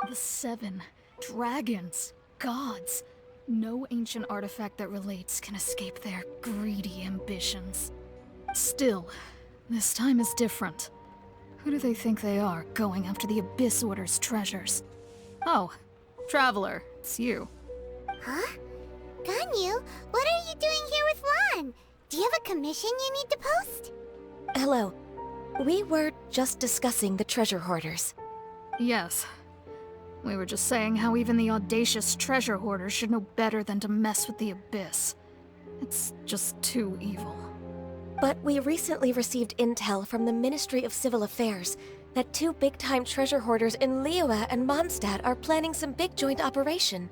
The 7 dragons, gods. No ancient artifact that relates can escape their greedy ambitions. Still, this time is different. Who do they think they are, going after the Abyss Order's treasures? Oh, Traveler, it's you. Huh? Ganyu, what are you doing here with Lan? Do you have a commission you need to post? Hello. We were just discussing the treasure hoarders. Yes. We were just saying how even the audacious treasure hoarders should know better than to mess with the Abyss. It's just too evil. But we recently received intel from the Ministry of Civil Affairs that 2 big-time treasure hoarders in Liyue and Mondstadt are planning some big joint operation.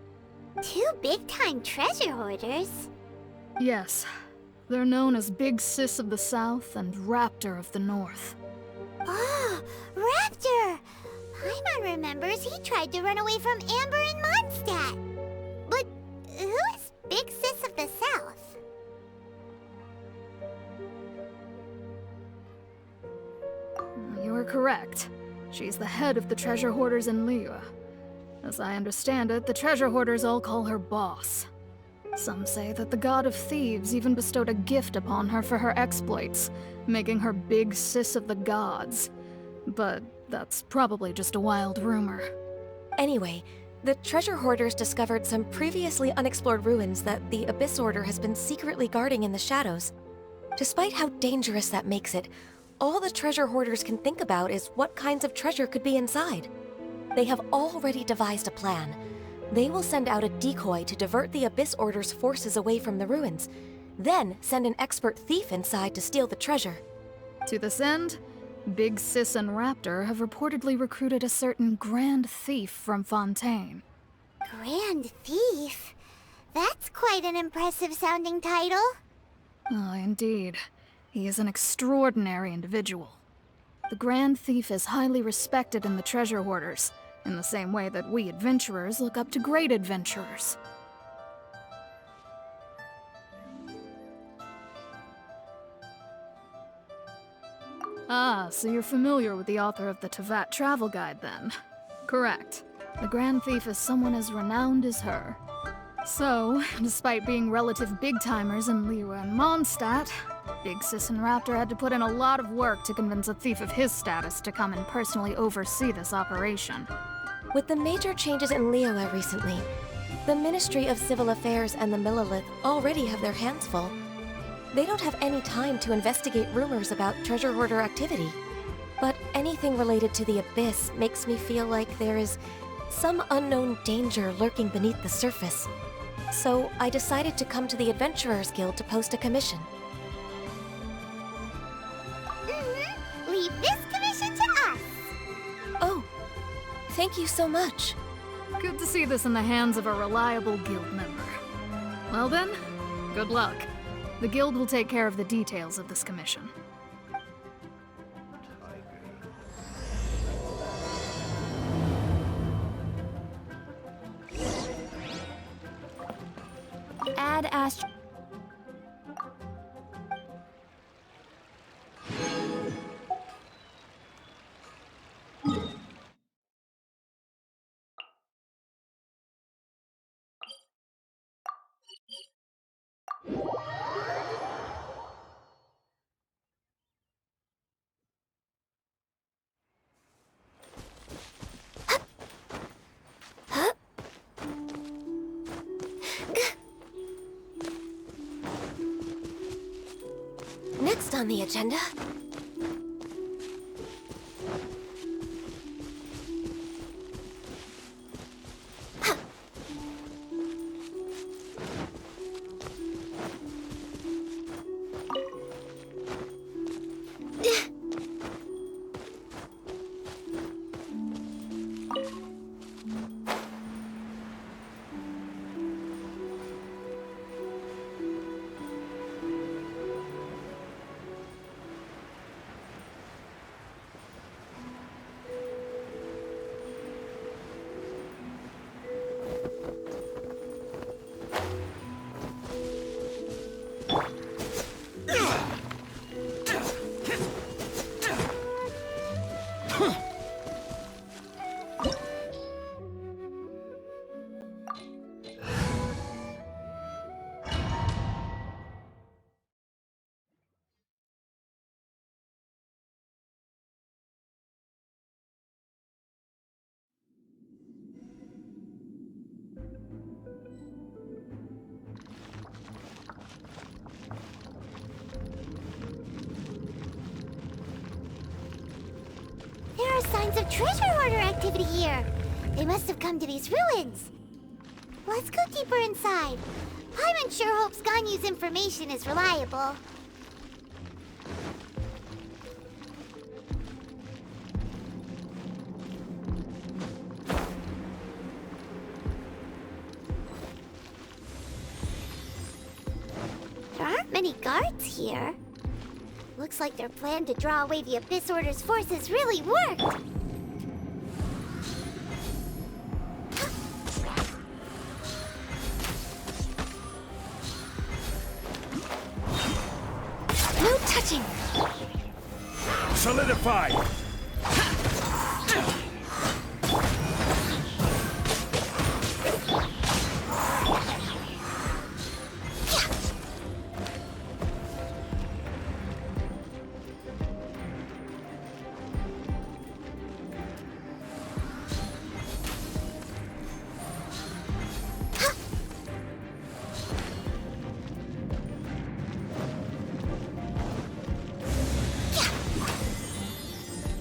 2 big-time treasure hoarders? Yes. They're known as Big Sis of the South and Raptor of the North. Oh, Raptor! Paimon remembers he tried to run away from Amber in Mondstadt. But who is Big Sis of the South? You are correct. She's the head of the treasure hoarders in Liyue. As I understand it, the treasure hoarders all call her boss. Some say that the god of thieves even bestowed a gift upon her for her exploits, making her Big Sis of the gods. But that's probably just a wild rumor. Anyway, the treasure hoarders discovered some previously unexplored ruins that the Abyss Order has been secretly guarding in the shadows. Despite how dangerous that makes it, all the treasure hoarders can think about is what kinds of treasure could be inside. They have already devised a plan. They will send out a decoy to divert the Abyss Order's forces away from the ruins, then send an expert thief inside to steal the treasure. To this end, Big Sis and Raptor have reportedly recruited a certain Grand Thief from Fontaine. Grand Thief? That's quite an impressive sounding title. Ah, indeed. He is an extraordinary individual. The Grand Thief is highly respected in the treasure hoarders, in the same way that we adventurers look up to great adventurers. Ah, so you're familiar with the author of the Tevat Travel Guide, then? Correct. The Grand Thief is someone as renowned as her. So, despite being relative big-timers in Liyue and Mondstadt, Big Sis and Raptor had to put in a lot of work to convince a thief of his status to come and personally oversee this operation. With the major changes in Liyue recently, the Ministry of Civil Affairs and the Millelith already have their hands full. They don't have any time to investigate rumors about treasure hoarder activity. But anything related to the Abyss makes me feel like there is some unknown danger lurking beneath the surface. So I decided to come to the Adventurers Guild to post a commission. Leave this commission to us. Oh, thank you so much. Good to see this in the hands of a reliable guild member. Well then, good luck. The guild will take care of the details of this commission. Add Astro. Next on the agenda... There are signs of treasure hoarder activity here. They must have come to these ruins. Let's go deeper inside. Paimon sure hopes Ganyu's information is reliable. There aren't many guards here. Looks like their plan to draw away the Abyss Order's forces really worked. No touching! Solidify!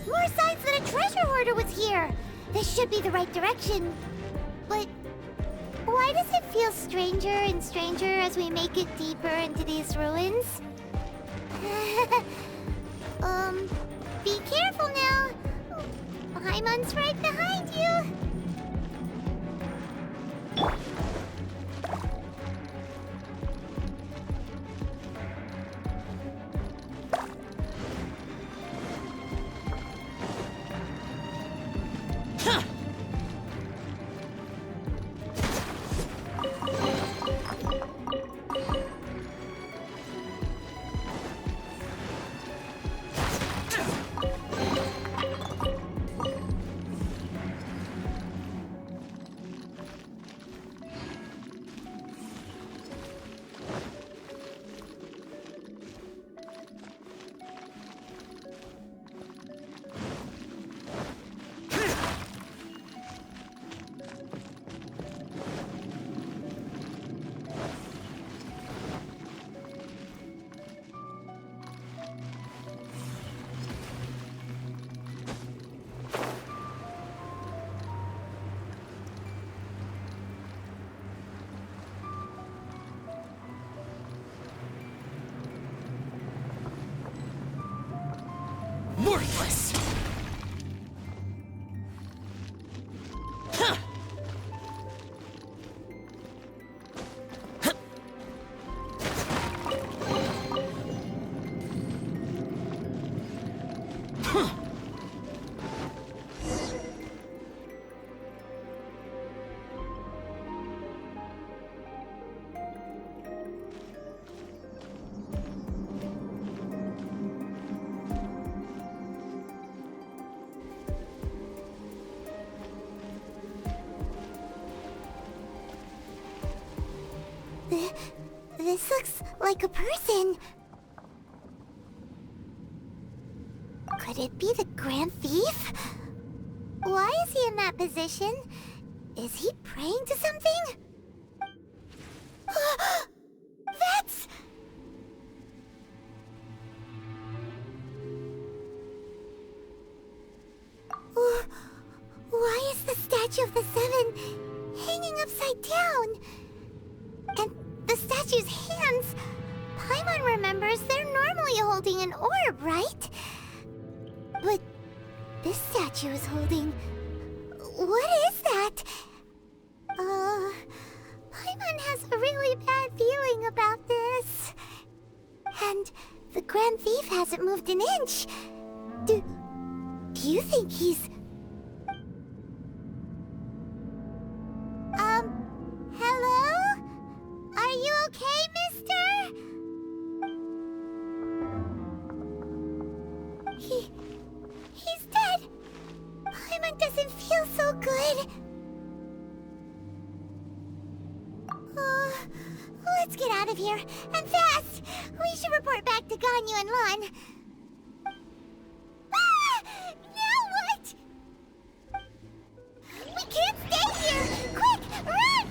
More signs that a treasure hoarder was here. This should be the right direction. But why does it feel stranger and stranger as we make it deeper into these ruins? Be careful now. Paimon's right behind you. Worthless! This looks like a person. Could it be the Grand Thief? Why is he in that position? Is he praying to something? That's... Why is the Statue of the Seven hanging upside down? And the statue's hands... Paimon remembers they're normally holding an orb, right? But this statue is holding... What is that? Paimon has a really bad feeling about this. And the Grand Thief hasn't moved an inch. Do you think he's... Hello? Are you okay, mister? He's dead. Paimon doesn't feel so good. Let's get out of here, and fast! We should report back to Ganyu and Lon. Ah! Now what? We can't stay here! Quick, run!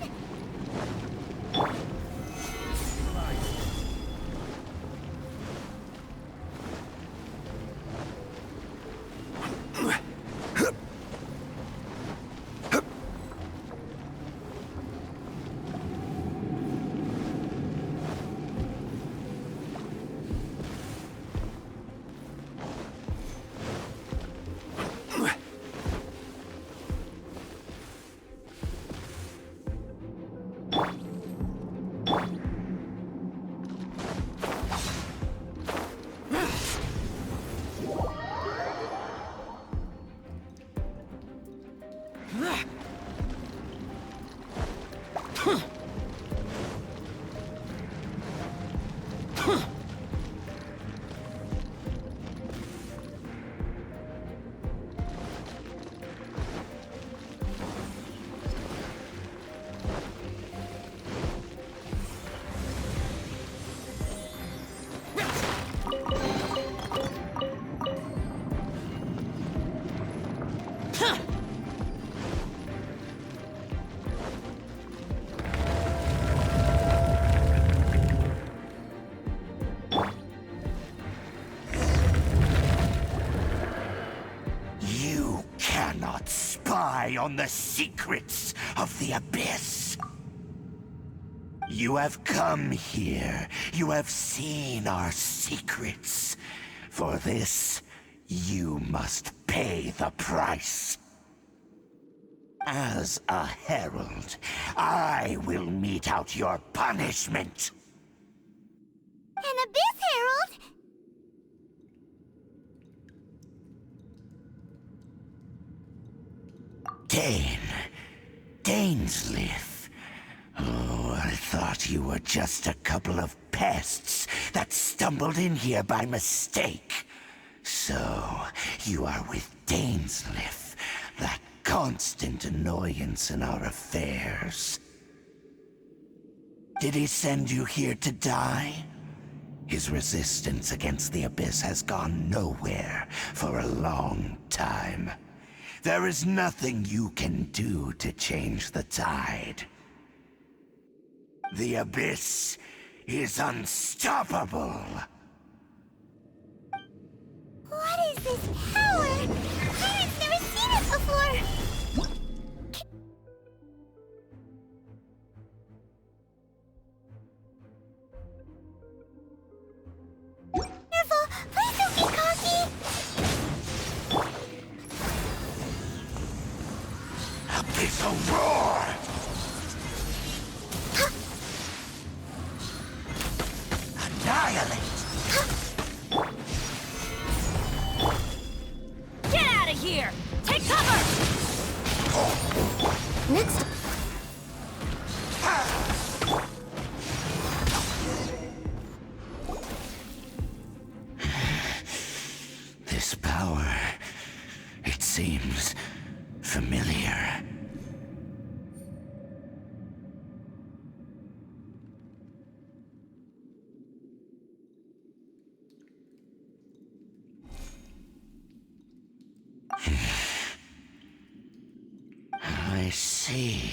not spy on the secrets of the Abyss. You have come here. You have seen our secrets. For this, you must pay the price. As a herald, I will mete out your punishment. An Abyss Herald? Dainslef. Oh, I thought you were just a couple of pests that stumbled in here by mistake. So, you are with Dainslef, that constant annoyance in our affairs. Did he send you here to die? His resistance against the Abyss has gone nowhere for a long time. There is nothing you can do to change the tide. The Abyss is unstoppable. What is this power? Pirates never seen it before! Careful! Please don't be cocky! Abyssal roar! Annihilate! Get out of here! Take cover! Next. This power, it seems familiar. I see.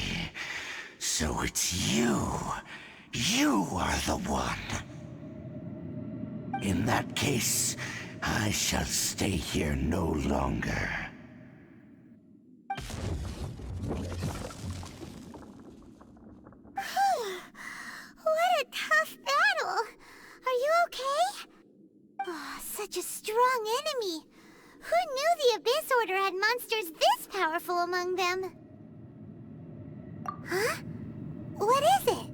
So it's you. You are the one. In that case, I shall stay here no longer. What a tough battle! Are you okay? Oh, such a strong enemy! Who knew the Abyss Order had monsters this powerful among them? Huh? What is it?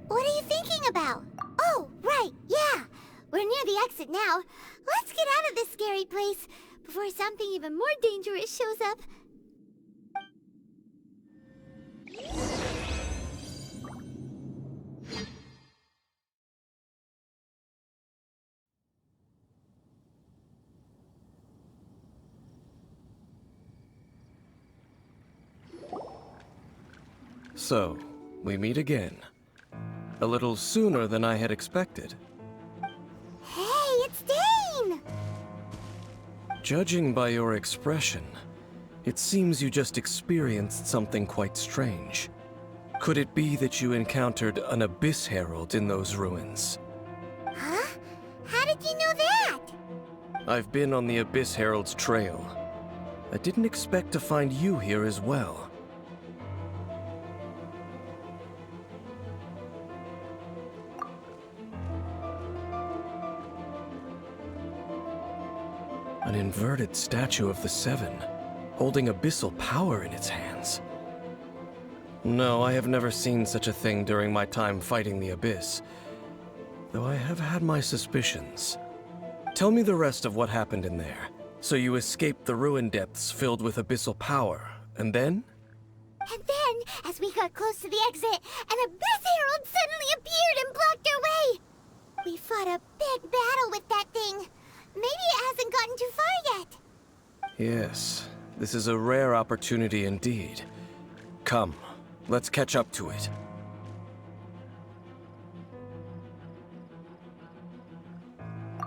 What are you thinking about? Oh, right, yeah! We're near the exit now. Let's get out of this scary place before something even more dangerous shows up. So, we meet again. A little sooner than I had expected. Hey, it's Dane! Judging by your expression, it seems you just experienced something quite strange. Could it be that you encountered an Abyss Herald in those ruins? Huh? How did you know that? I've been on the Abyss Herald's trail. I didn't expect to find you here as well. An inverted statue of the Seven, holding abyssal power in its hands. No, I have never seen such a thing during my time fighting the Abyss, though I have had my suspicions. Tell me the rest of what happened in there. So you escaped the ruin depths filled with abyssal power, and then? And then, as we got close to the exit, an Abyss Herald suddenly appeared and blocked our way! We fought a big battle with that thing. Maybe it hasn't gotten too far yet. Yes, this is a rare opportunity indeed. Come, let's catch up to it.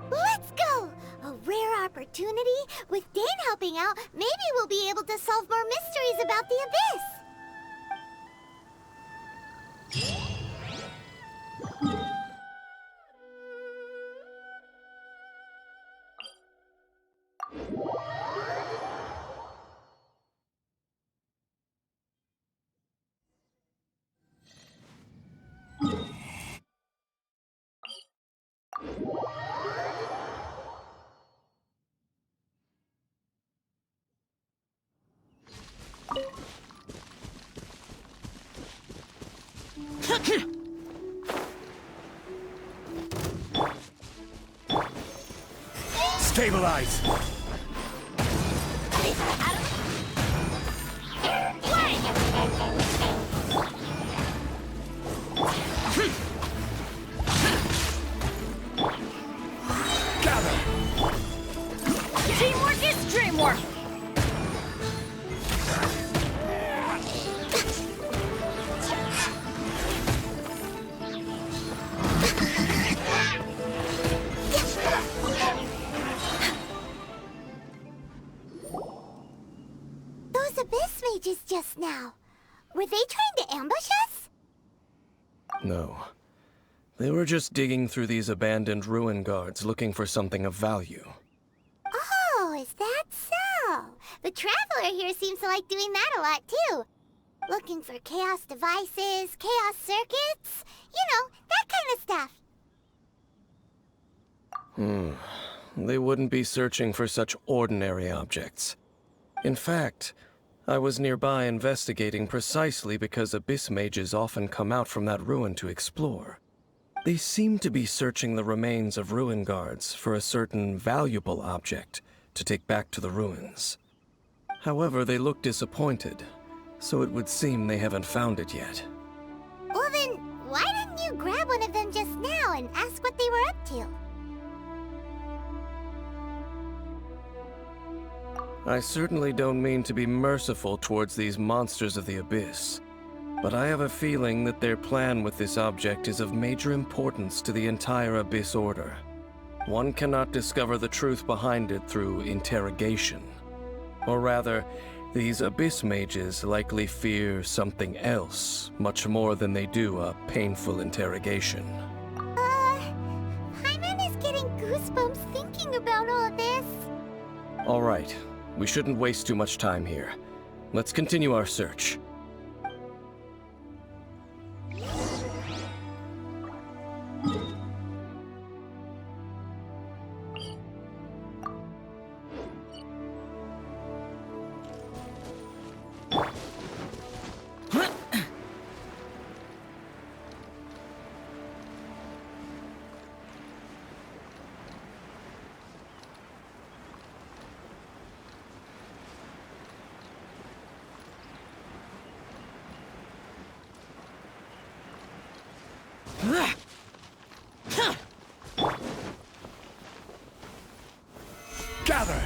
Let's go! A rare opportunity? With Dane helping out, maybe we'll be able to solve more mysteries about the Abyss! Stabilize! Gather! Teamwork is dreamwork! Those abyss mages just now. Were they trying to ambush us? No. They were just digging through these abandoned ruin guards looking for something of value. Oh, is that so? The Traveler here seems to like doing that a lot, too. Looking for chaos devices, chaos circuits, you know, that kind of stuff. They wouldn't be searching for such ordinary objects. In fact, I was nearby investigating precisely because abyss mages often come out from that ruin to explore. They seem to be searching the remains of ruin guards for a certain valuable object to take back to the ruins. However, they look disappointed, so it would seem they haven't found it yet. Well then, why didn't you grab one of them just now and ask what they were up to? I certainly don't mean to be merciful towards these monsters of the abyss, but I have a feeling that their plan with this object is of major importance to the entire Abyss Order. One cannot discover the truth behind it through interrogation. Or rather, these Abyss mages likely fear something else, much more than they do a painful interrogation. Paimon is getting goosebumps thinking about all this. All right, we shouldn't waste too much time here. Let's continue our search. Gather!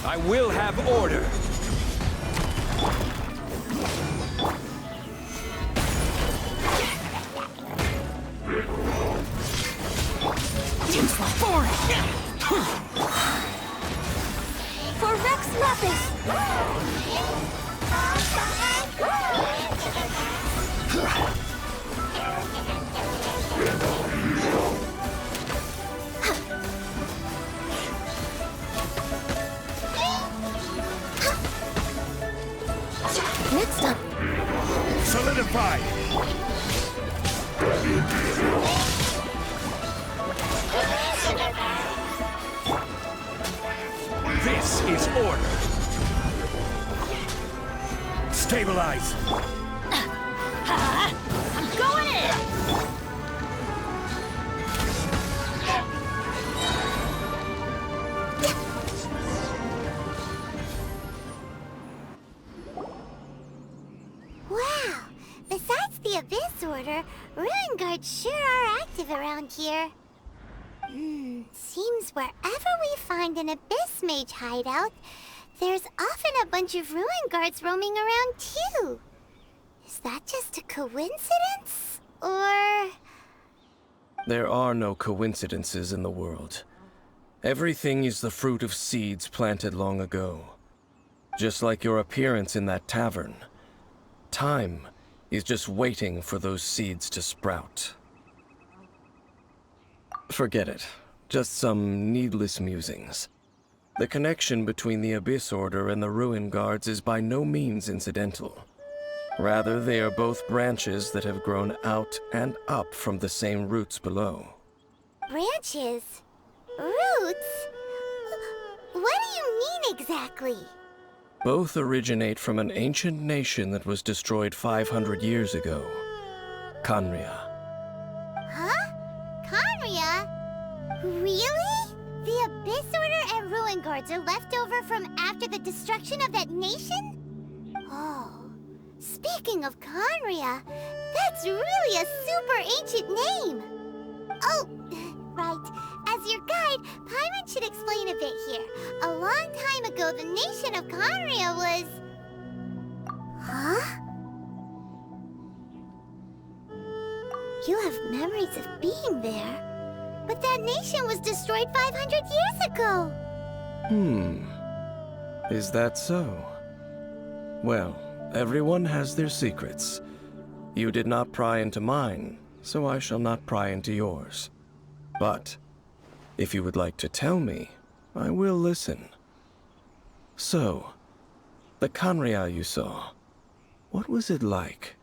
I will have order! For Rex Lapis! Next up, Solidify! This is order! Stabilize! I'm going in! Wow! Besides the Abyss Order, Ruin Guards sure are active around here. Seems wherever we find an Abyss Mage hideout, there's often a bunch of Ruin Guards roaming around too. Is that just a coincidence? Or... There are no coincidences in the world. Everything is the fruit of seeds planted long ago. Just like your appearance in that tavern. Time is just waiting for those seeds to sprout. Forget it. Just some needless musings. The connection between the Abyss Order and the Ruin Guards is by no means incidental. Rather, they are both branches that have grown out and up from the same roots below. branches? Roots? What do you mean exactly? Both originate from an ancient nation that was destroyed 500 years ago. Khaenri'ah. Huh? Khaenri'ah? Really? The Abyss Order and Ruin Guards are left over from after the destruction of that nation? Oh, speaking of Khaenri'ah, that's really a super ancient name. Oh, right. As your guide, Paimon should explain a bit here. A long time ago, the nation of Khaenri'ah was... Huh? You have memories of being there. But that nation was destroyed 500 years ago! Is that so? Well, everyone has their secrets. You did not pry into mine, so I shall not pry into yours. But, if you would like to tell me, I will listen. So, the Khaenri'ah you saw, what was it like?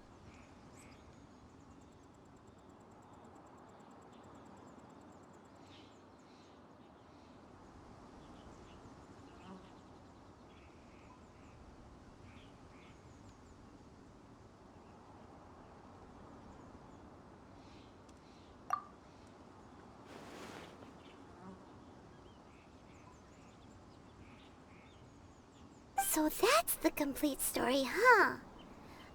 So that's the complete story, huh?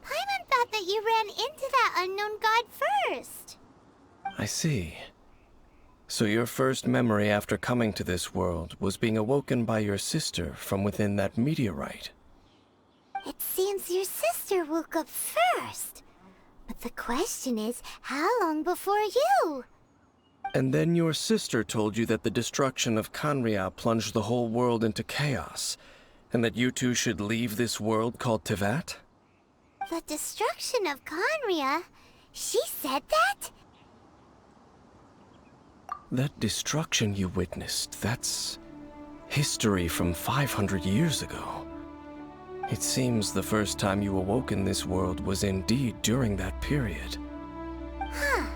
Paimon thought that you ran into that unknown god first. I see. So your first memory after coming to this world was being awoken by your sister from within that meteorite. It seems your sister woke up first. But the question is, how long before you? And then your sister told you that the destruction of Khaenri'ah plunged the whole world into chaos, and that you two should leave this world called Teyvat? The destruction of Khaenri'ah? She said that? That destruction you witnessed, that's history from 500 years ago. It seems the first time you awoke in this world was indeed during that period. Huh.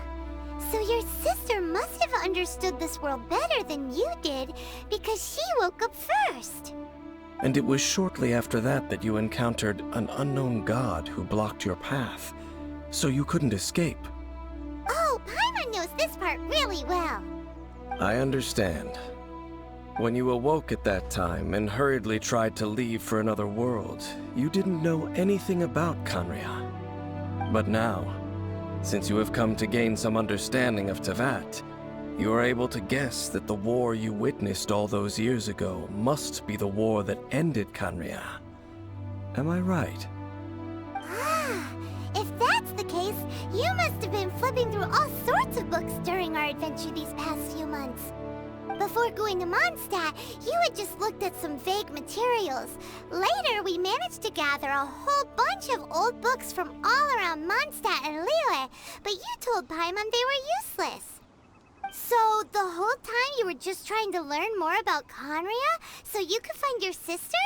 So your sister must have understood this world better than you did, because she woke up first. And it was shortly after that that you encountered an unknown god who blocked your path, so you couldn't escape. Oh, Paimon knows this part really well. I understand. When you awoke at that time and hurriedly tried to leave for another world, you didn't know anything about Khaenri'ah. But now, since you have come to gain some understanding of Teyvat, you are able to guess that the war you witnessed all those years ago must be the war that ended Khaenri'ah. Am I right? Ah, if that's the case, you must have been flipping through all sorts of books during our adventure these past few months. Before going to Mondstadt, you had just looked at some vague materials. Later, we managed to gather a whole bunch of old books from all around Mondstadt and Liyue, but you told Paimon they were useless. So, the whole time you were just trying to learn more about Khaenri'ah so you could find your sister?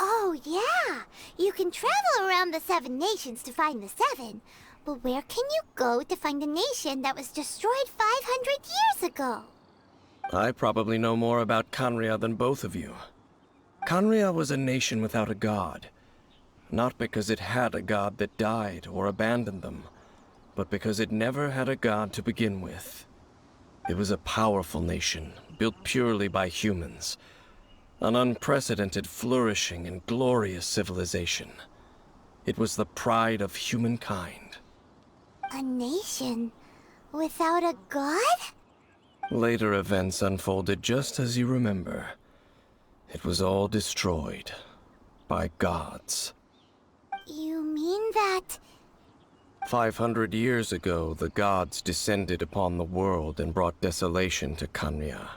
Oh, yeah. You can travel around the 7 nations to find the 7. But where can you go to find a nation that was destroyed 500 years ago? I probably know more about Khaenri'ah than both of you. Khaenri'ah was a nation without a god. Not because it had a god that died or abandoned them, but because it never had a god to begin with. It was a powerful nation, built purely by humans. An unprecedented, flourishing, and glorious civilization. It was the pride of humankind. A nation without a god? Later events unfolded just as you remember. It was all destroyed by gods. You mean that... 500 years ago, the gods descended upon the world and brought desolation to Khaenri'ah.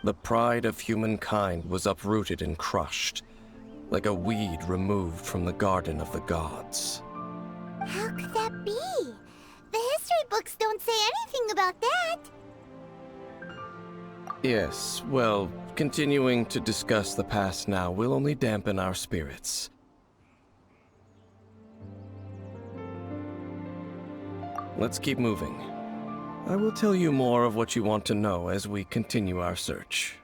The pride of humankind was uprooted and crushed, like a weed removed from the garden of the gods. How could that be? The history books don't say anything about that. Yes, well, continuing to discuss the past now will only dampen our spirits. Let's keep moving. I will tell you more of what you want to know as we continue our search.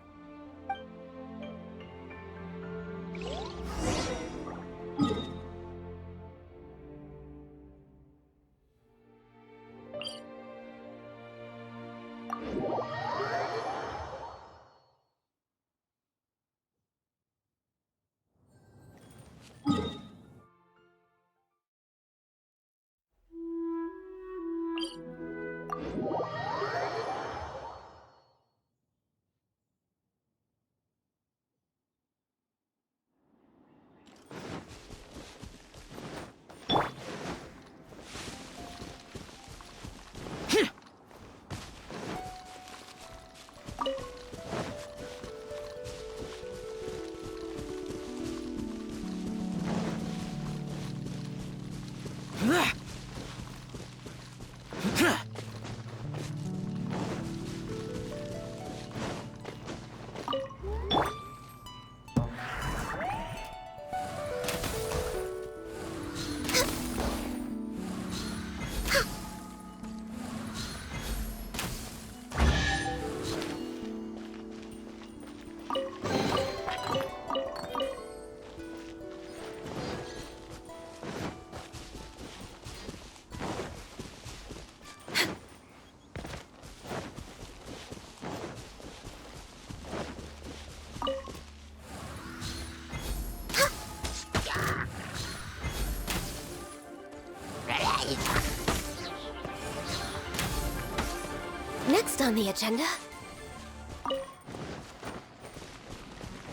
Next on the agenda...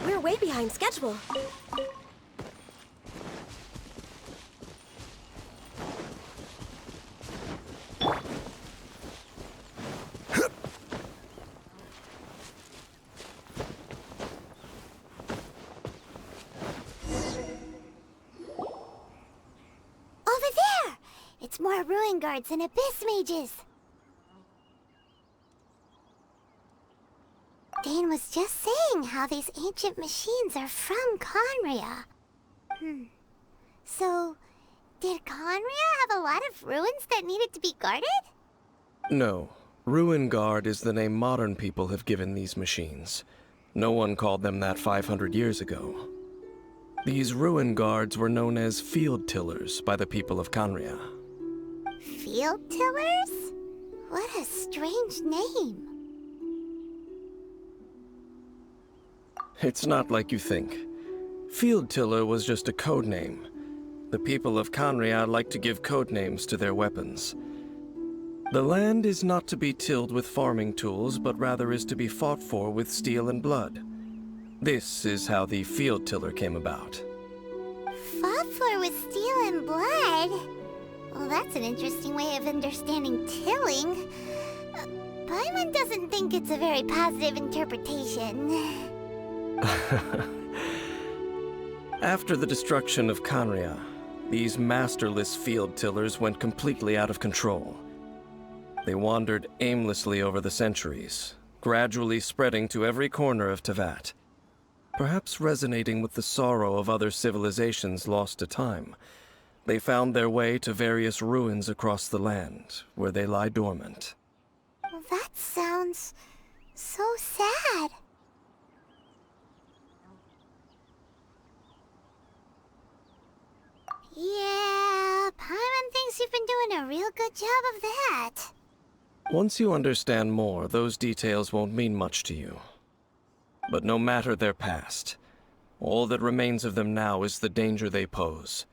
We're way behind schedule. Over there! It's more ruin guards and abyss mages. Dane was just saying how these ancient machines are from Conria. So, did Conria have a lot of ruins that needed to be guarded? No. Ruin Guard is the name modern people have given these machines. No one called them that 500 years ago. These Ruin Guards were known as Field Tillers by the people of Conria. Field tillers? What a strange name. It's not like you think. Field Tiller was just a code name. The people of Conria like to give code names to their weapons. The land is not to be tilled with farming tools, but rather is to be fought for with steel and blood. This is how the Field Tiller came about. Fought for with steel and blood? Well, that's an interesting way of understanding tilling. Paimon doesn't think it's a very positive interpretation. After the destruction of Conria, these masterless field tillers went completely out of control. They wandered aimlessly over the centuries, gradually spreading to every corner of Teyvat. Perhaps resonating with the sorrow of other civilizations lost to time, they found their way to various ruins across the land, where they lie dormant. Well, that sounds so sad. Yeah, Paimon thinks you've been doing a real good job of that. Once you understand more, those details won't mean much to you. But no matter their past, all that remains of them now is the danger they pose.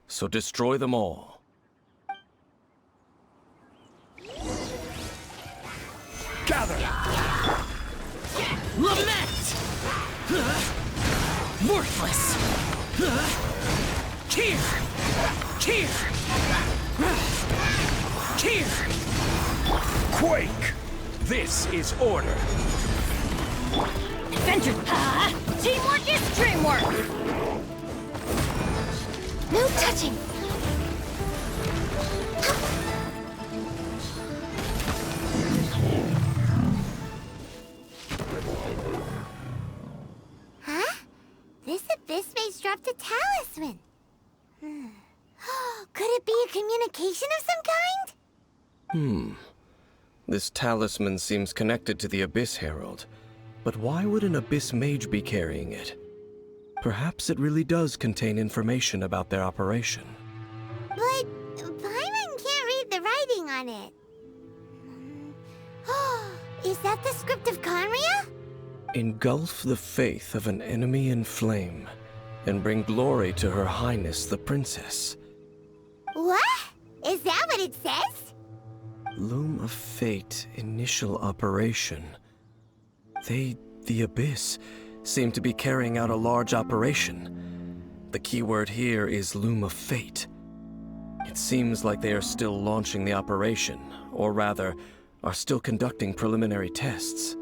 So destroy them all. Gather! Lament! Worthless! Tear! Tear! Tear! Quake! This is order. Adventure! Teamwork is dreamwork! No touching! Huh? This abyss mage dropped a talisman. Could it be a communication of some kind? This talisman seems connected to the Abyss Herald. But why would an Abyss Mage be carrying it? Perhaps it really does contain information about their operation. But Paimon can't read the writing on it. Is that the script of Conria? Engulf the faith of an enemy in flame, and bring glory to Her Highness the Princess. What? Is that what it says? Loom of Fate, initial operation. They, the Abyss, seem to be carrying out a large operation. The keyword here is Loom of Fate. It seems like they are still launching the operation, or rather, are still conducting preliminary tests.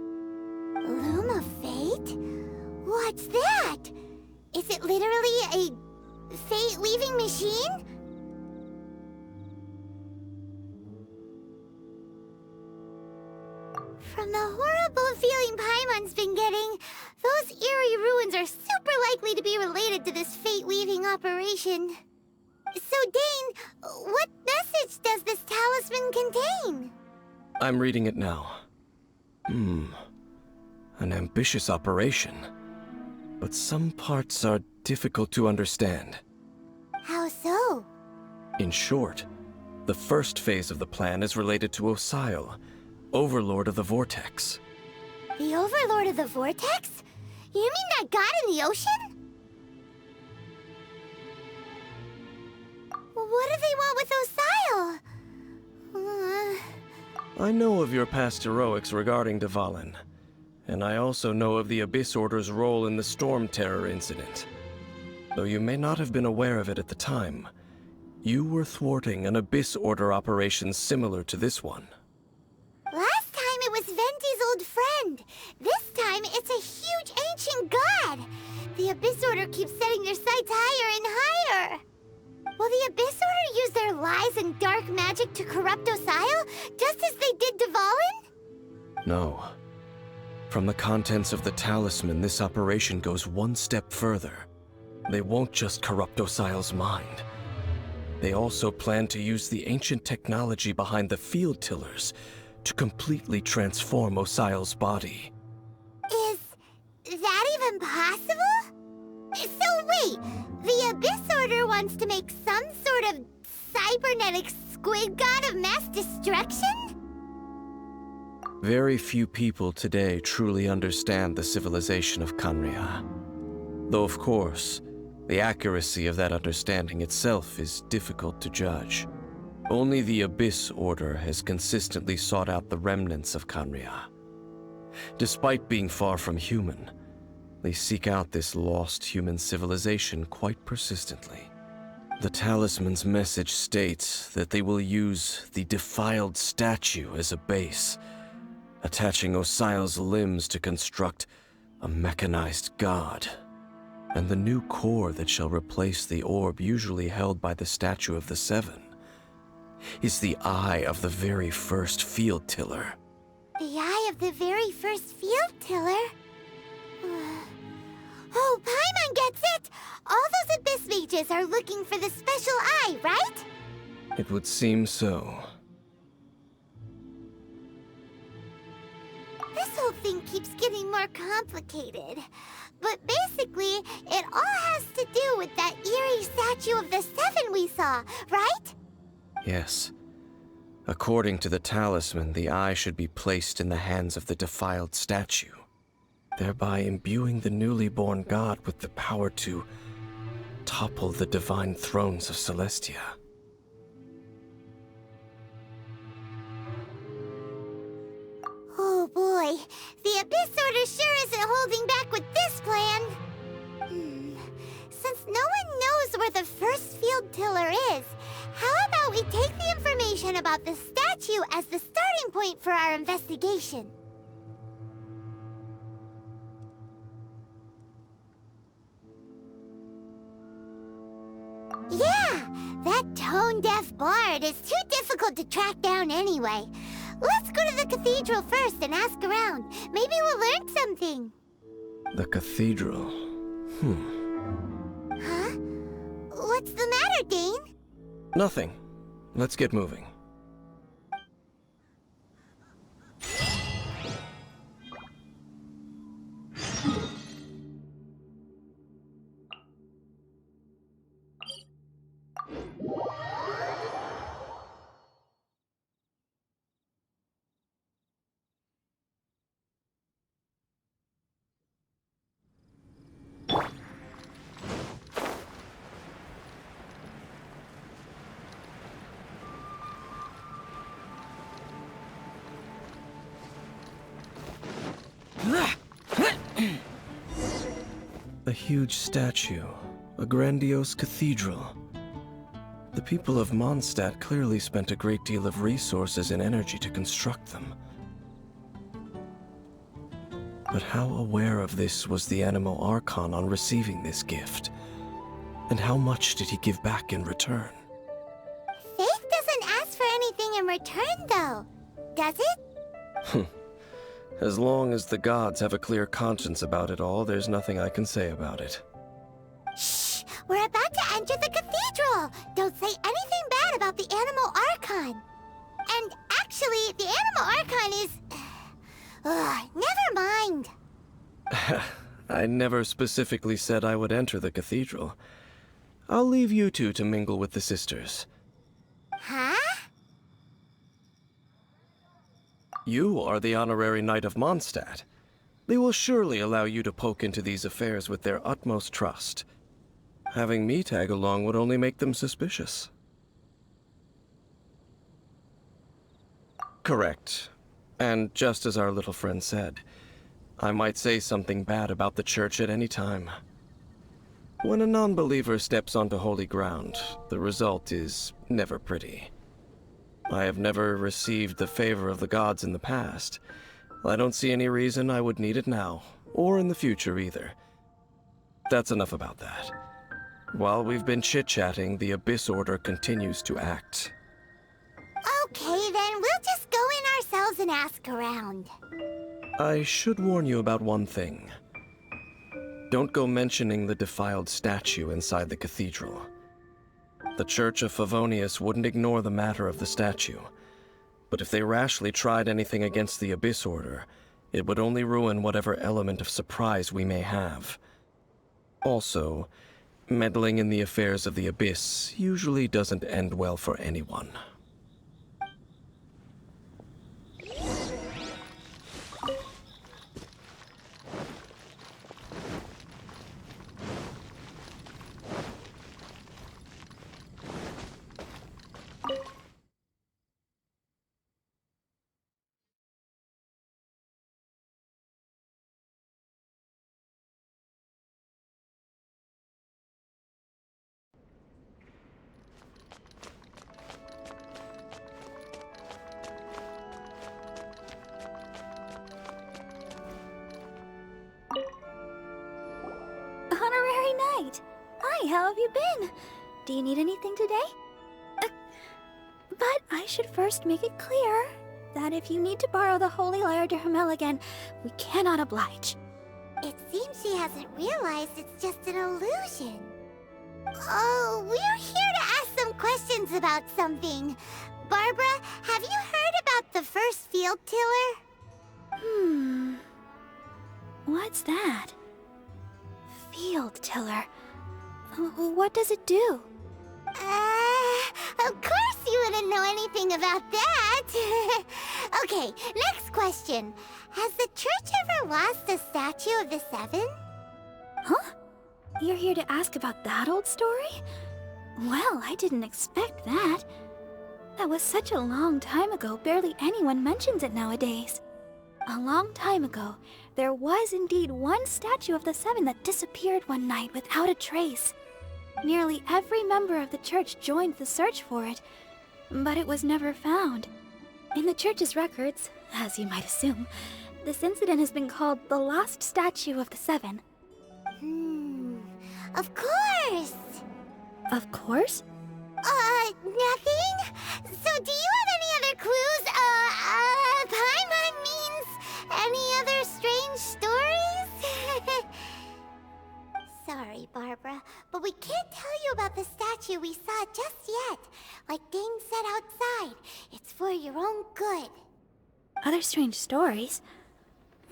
Loom of Fate? What's that? Is it literally a fate-weaving machine? From the horrible feeling Paimon's been getting, those eerie ruins are super likely to be related to this fate-weaving operation. So, Dane, what message does this talisman contain? I'm reading it now. An ambitious operation. But some parts are difficult to understand. How so? In short, the first phase of the plan is related to Osile, Overlord of the Vortex. The Overlord of the Vortex? You mean that god in the ocean? What do they want with Osile? I know of your past heroics regarding Dvalin, and I also know of the Abyss Order's role in the Storm Terror incident. Though you may not have been aware of it at the time, you were thwarting an Abyss Order operation similar to this one. Last time it was Venti's old friend. This time it's a huge ancient god. The Abyss Order keeps setting their sights higher and higher. Will the Abyss Order use their lies and dark magic to corrupt Osile, just as they did Dvalin? No. From the contents of the talisman, this operation goes one step further. They won't just corrupt Osile's mind. They also plan to use the ancient technology behind the field tillers to completely transform Osile's body. Is that even possible? So wait, the Abyss Order wants to make some sort of cybernetic squid god of mass destruction? Very few people today truly understand the civilization of Conria. Though of course, the accuracy of that understanding itself is difficult to judge. Only the Abyss Order has consistently sought out the remnants of Conria. Despite being far from human, they seek out this lost human civilization quite persistently. The talisman's message states that they will use the defiled statue as a base, attaching Osile's limbs to construct a mechanized god. And the new core that shall replace the orb usually held by the Statue of the Seven is the eye of the very first field tiller. The eye of the very first field tiller? Oh, Paimon gets it! All those Abyss mages are looking for the special eye, right? It would seem so. This whole thing keeps getting more complicated. But basically, it all has to do with that eerie Statue of the Seven we saw, right? Yes. According to the talisman, the eye should be placed in the hands of the defiled statue, thereby imbuing the newly born god with the power to topple the divine thrones of Celestia. Oh boy, the Abyss Order sure isn't holding back with this plan. Since no one knows where the first field tiller is, how about we take the information about the statue as the starting point for our investigation? Yeah, that tone-deaf bard is too difficult to track down anyway. Let's go to the cathedral first and ask around. Maybe we'll learn something. The cathedral. Huh? What's the matter, Dane? Nothing. Let's get moving. huge statue, a grandiose cathedral. The people of Mondstadt clearly spent a great deal of resources and energy to construct them. But how aware of this was the Animo Archon on receiving this gift? And how much did he give back in return? Faith doesn't ask for anything in return, though. Does it? As long as the gods have a clear conscience about it all, there's nothing I can say about it. Shh! We're about to enter the cathedral! Don't say anything bad about the Animo Archon! And actually, the Animo Archon is... never mind! I never specifically said I would enter the cathedral. I'll leave you two to mingle with the sisters. Huh? You are the honorary knight of Mondstadt. They will surely allow you to poke into these affairs with their utmost trust. Having me tag along would only make them suspicious. Correct. And just as our little friend said, I might say something bad about the church at any time. When a non-believer steps onto holy ground, the result is never pretty. I have never received the favor of the gods in the past. I don't see any reason I would need it now, or in the future either. That's enough about that. While we've been chit-chatting, the Abyss Order continues to act. Okay, then we'll just go in ourselves and ask around. I should warn you about one thing. Don't go mentioning the defiled statue inside the cathedral. The Church of Favonius wouldn't ignore the matter of the statue, but if they rashly tried anything against the Abyss Order, it would only ruin whatever element of surprise we may have. Also, meddling in the affairs of the Abyss usually doesn't end well for anyone. Honorary Knight! Hi, how have you been? Do you need anything today? But I should first make it clear that if you need to borrow the Holy Lyre de Hermel again, we cannot oblige. It seems she hasn't realized it's just an illusion. Oh, we're here to ask some questions about something. Barbara, have you heard about the first field tiller? What's that? Field tiller. What does it do? Of course you wouldn't know anything about that. Okay, next question. Has the church ever lost a statue of the Seven? Huh? You're here to ask about that old story? Well, I didn't expect that. That was such a long time ago, barely anyone mentions it nowadays. A long time ago, there was indeed one statue of the Seven that disappeared one night without a trace. Nearly every member of the church joined the search for it, but it was never found. In the church's records, as you might assume, this incident has been called the Lost Statue of the Seven. Of course! Of course? Nothing? So do you have any other clues? Paimon means any other strange stories? Sorry, Barbara, but we can't tell you about the statue we saw just yet. Like Dane said outside, it's for your own good. Other strange stories?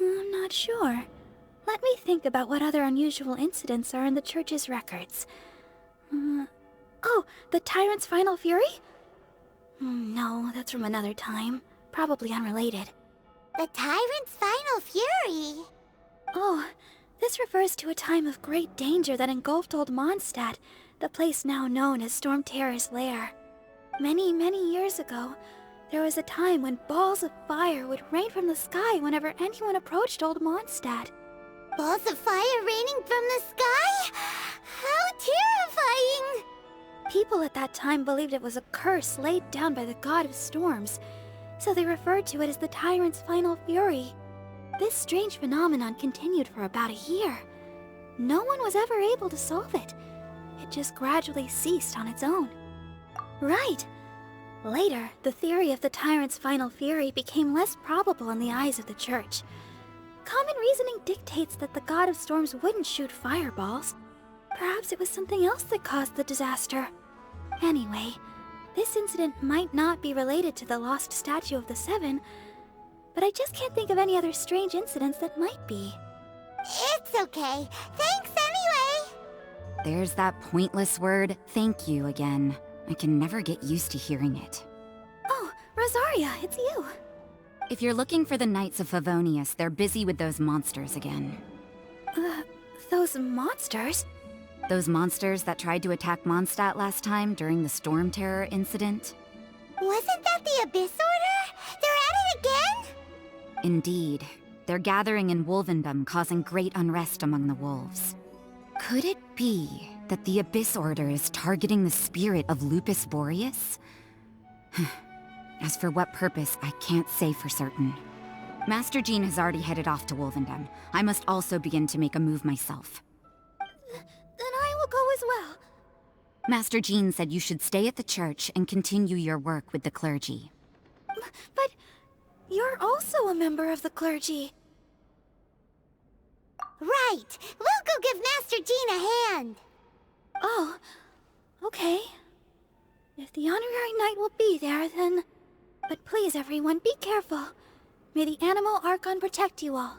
I'm not sure. Let me think about what other unusual incidents are in the church's records. Oh, the Tyrant's Final Fury? No, that's from another time. Probably unrelated. The Tyrant's Final Fury? Oh, this refers to a time of great danger that engulfed old Mondstadt, the place now known as Storm Terror's lair. Many, many years ago, there was a time when balls of fire would rain from the sky whenever anyone approached old Mondstadt. Balls of fire raining from the sky? How terrifying! People at that time believed it was a curse laid down by the god of storms, so they referred to it as the tyrant's final fury. This strange phenomenon continued for about a year. No one was ever able to solve it. It just gradually ceased on its own. Right. Later, the theory of the tyrant's final fury became less probable in the eyes of the church. Common reasoning dictates that the god of storms wouldn't shoot fireballs. Perhaps it was something else that caused the disaster. Anyway, this incident might not be related to the lost statue of the Seven, but I just can't think of any other strange incidents that might be. It's okay. Thanks anyway! There's that pointless word, thank you, again. I can never get used to hearing it. Oh, Rosaria, it's you. If you're looking for the Knights of Favonius, they're busy with those monsters again. Those monsters? Those monsters that tried to attack Mondstadt last time during the Storm Terror incident? Wasn't that the Abyss Order? They're at it again? Indeed. They're gathering in Wolvendom, causing great unrest among the wolves. Could it be that the Abyss Order is targeting the spirit of Lupus Boreas? As for what purpose, I can't say for certain. Master Jean has already headed off to Wolvendom. I must also begin to make a move myself. Then I will go as well. Master Jean said you should stay at the church and continue your work with the clergy. But you're also a member of the clergy. Right! We'll go give Master Jean a hand! Oh, okay. If the honorary knight will be there, then... But please, everyone, be careful. May the Animal Archon protect you all.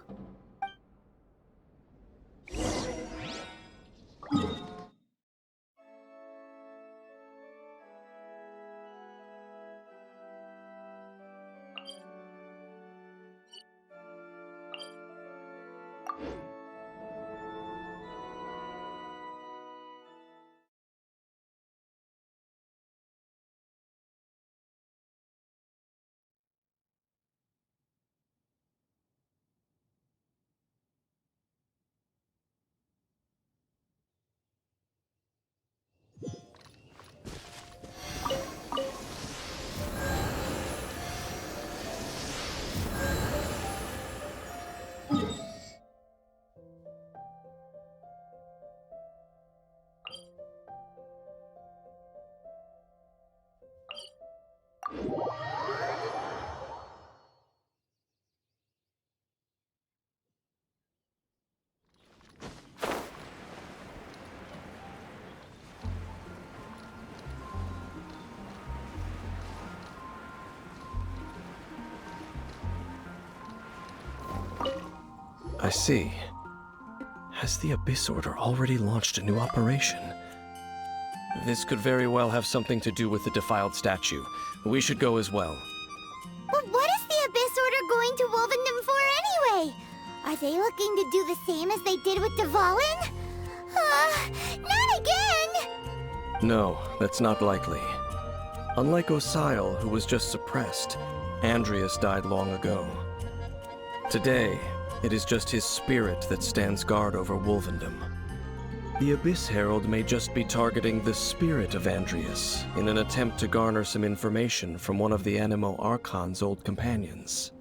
I see. Has the Abyss Order already launched a new operation? This could very well have something to do with the defiled statue. We should go as well. But what is the Abyss Order going to Wolvendom for anyway? Are they looking to do the same as they did with Dvalin? Not again! No, that's not likely. Unlike Osile, who was just suppressed, Andreas died long ago. Today, it is just his spirit that stands guard over Wolvendom. The Abyss Herald may just be targeting the spirit of Andreas in an attempt to garner some information from one of the Animo Archon's old companions.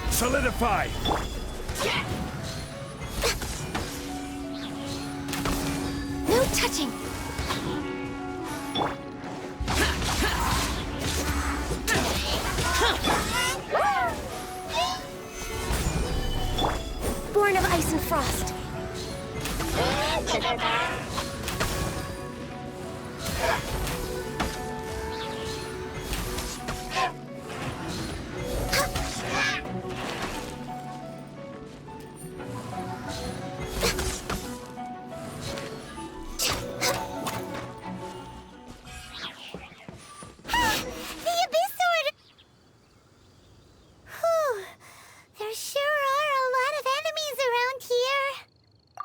Solidify! No touching! Born of ice and frost.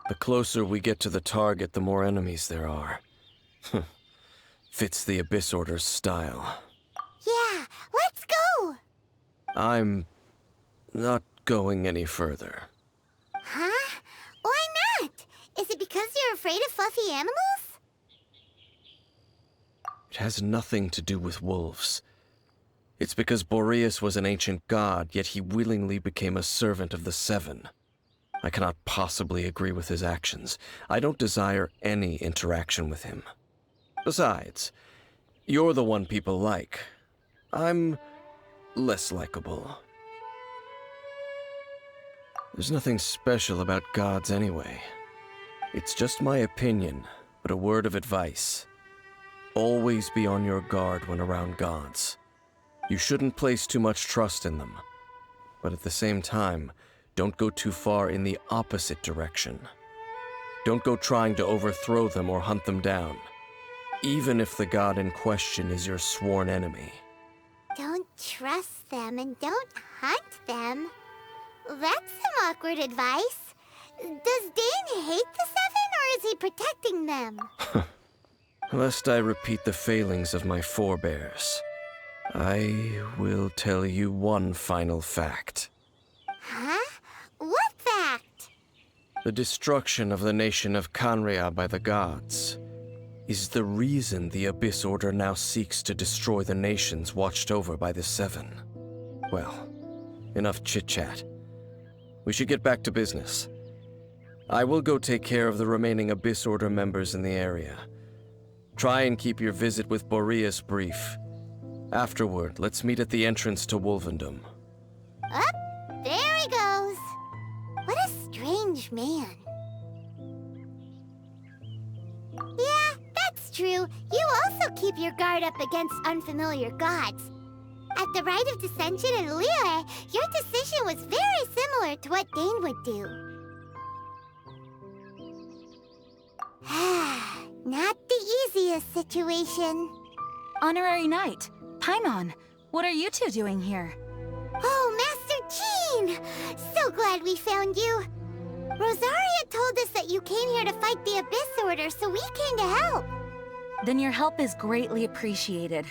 The closer we get to the target, the more enemies there are. Fits the Abyss Order's style. Yeah, let's go! I'm not going any further. Huh? Why not? Is it because you're afraid of fluffy animals? It has nothing to do with wolves. It's because Boreas was an ancient god, yet he willingly became a servant of the Seven. I cannot possibly agree with his actions. I don't desire any interaction with him. Besides, you're the one people like. I'm less likable. There's nothing special about gods anyway. It's just my opinion, but a word of advice. Always be on your guard when around gods. You shouldn't place too much trust in them. But at the same time, don't go too far in the opposite direction. Don't go trying to overthrow them or hunt them down, even if the god in question is your sworn enemy. Don't trust them and don't hunt them. That's some awkward advice. Does Dane hate the Seven, or is he protecting them? Lest I repeat the failings of my forebears, I will tell you one final fact. Huh? What fact? The destruction of the nation of Canria by the gods is the reason the Abyss Order now seeks to destroy the nations watched over by the Seven. Well, enough chit-chat. We should get back to business. I will go take care of the remaining Abyss Order members in the area. Try and keep your visit with Boreas brief. Afterward, let's meet at the entrance to Wolvendom. Up, there he goes. What a strange man. Yeah, that's true. You also keep your guard up against unfamiliar gods. At the Rite of Dissension in Liyue, your decision was very similar to what Dane would do. Not the easiest situation. Honorary Knight, Paimon, what are you two doing here? Oh, Master Jean! So glad we found you. Rosaria told us that you came here to fight the Abyss Order, so we came to help. Then your help is greatly appreciated.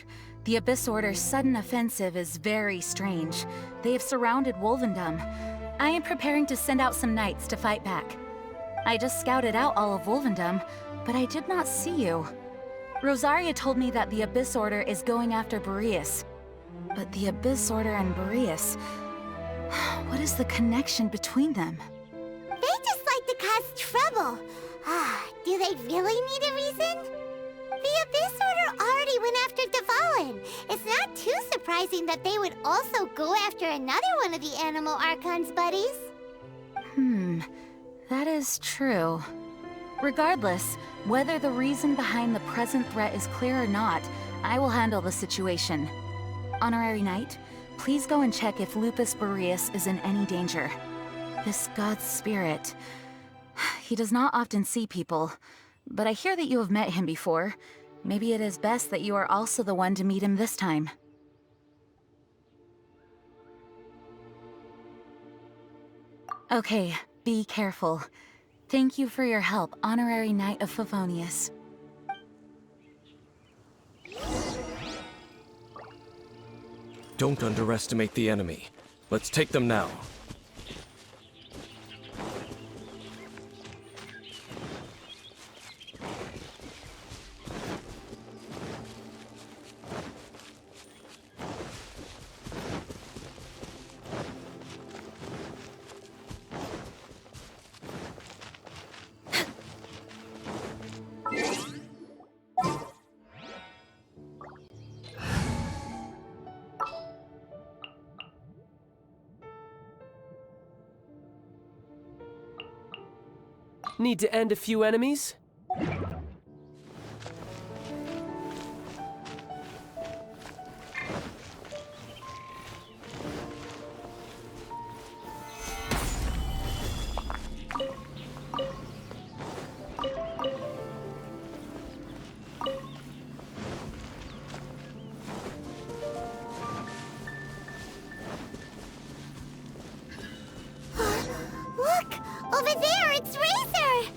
The Abyss Order's sudden offensive is very strange. They have surrounded Wolvendom. I am preparing to send out some knights to fight back. I just scouted out all of Wolvendom, but I did not see you. Rosaria told me that the Abyss Order is going after Boreas. But the Abyss Order and Boreas... what is the connection between them? They just like to cause trouble. Do they really need a reason? The Abyss Order already went after Dvalin. It's not too surprising that they would also go after another one of the Animal Archon's buddies. That is true. Regardless, whether the reason behind the present threat is clear or not, I will handle the situation. Honorary Knight, please go and check if Lupus Boreas is in any danger. This god's spirit... he does not often see people, but I hear that you have met him before. Maybe it is best that you are also the one to meet him this time. Okay, be careful. Thank you for your help, Honorary Knight of Favonius. Don't underestimate the enemy. Let's take them now. Need to end a few enemies? Look! Over there, it's Razor!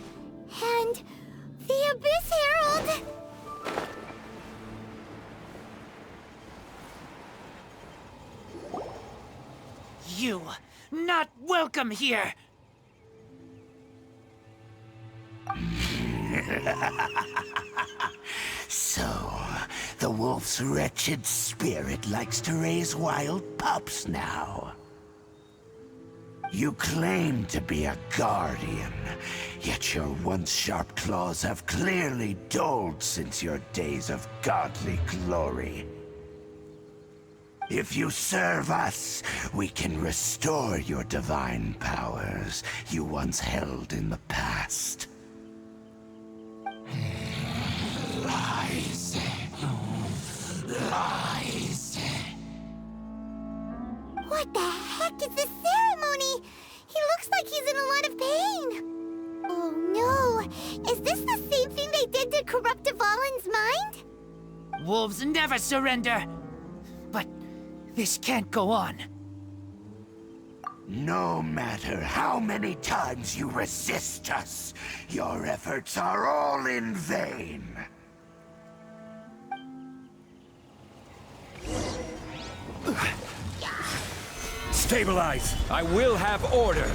You, not welcome here! So, the wolf's wretched spirit likes to raise wild pups now. You claim to be a guardian, yet your once sharp claws have clearly dulled since your days of godly glory. If you serve us, we can restore your divine powers you once held in the past. Lies. Lies. What the heck is this ceremony? He looks like he's in a lot of pain. Oh no! Is this the same thing they did to corrupt Dvalin's mind? Wolves never surrender! But this can't go on. No matter how many times you resist us, your efforts are all in vain. Stabilize! I will have order!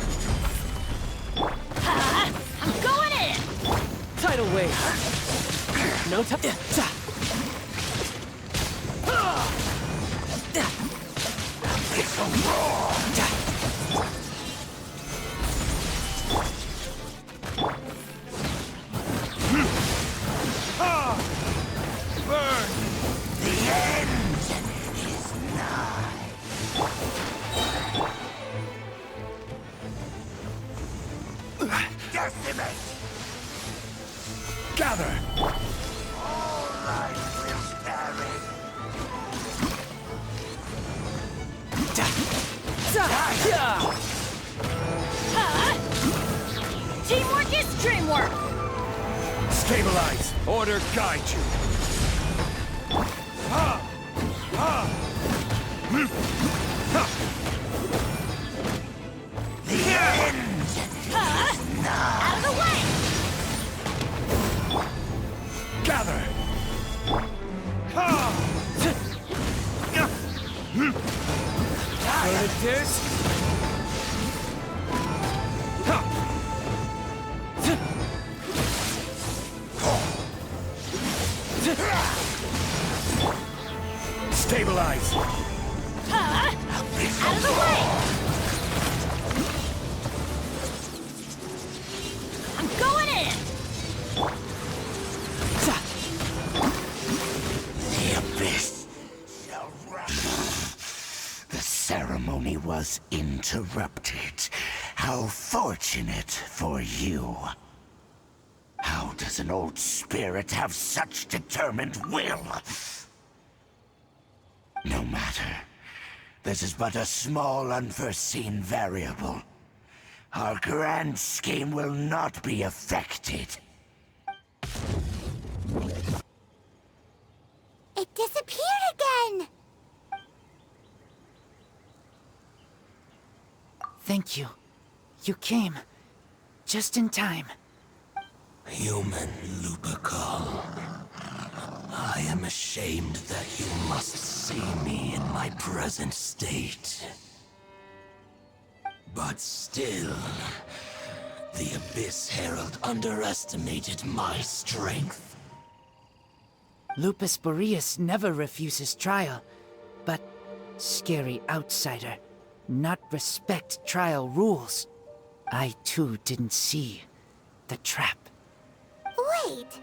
I'm going in! Tidal wave! No time. It's a roar! Burn! The end is nigh. Decimate! Gather! All life will perish. Teamwork is dreamwork! Stabilize! Order guide you! The end is nigh. Out of the way! Gather! What it is? Stabilize! Out of the way! I'm going in! The abyss shall rise. The ceremony was interrupted. How fortunate for you. How does an old spirit have such determined will? No matter. This is but a small, unforeseen variable. Our grand scheme will not be affected. It disappeared again! Thank you. You came. Just in time. Human Lupercal. I am ashamed that you must see me in my present state. But still, the Abyss Herald underestimated my strength. Lupus Boreas never refuses trial, but scary outsider, not respect trial rules. I too didn't see the trap. Wait,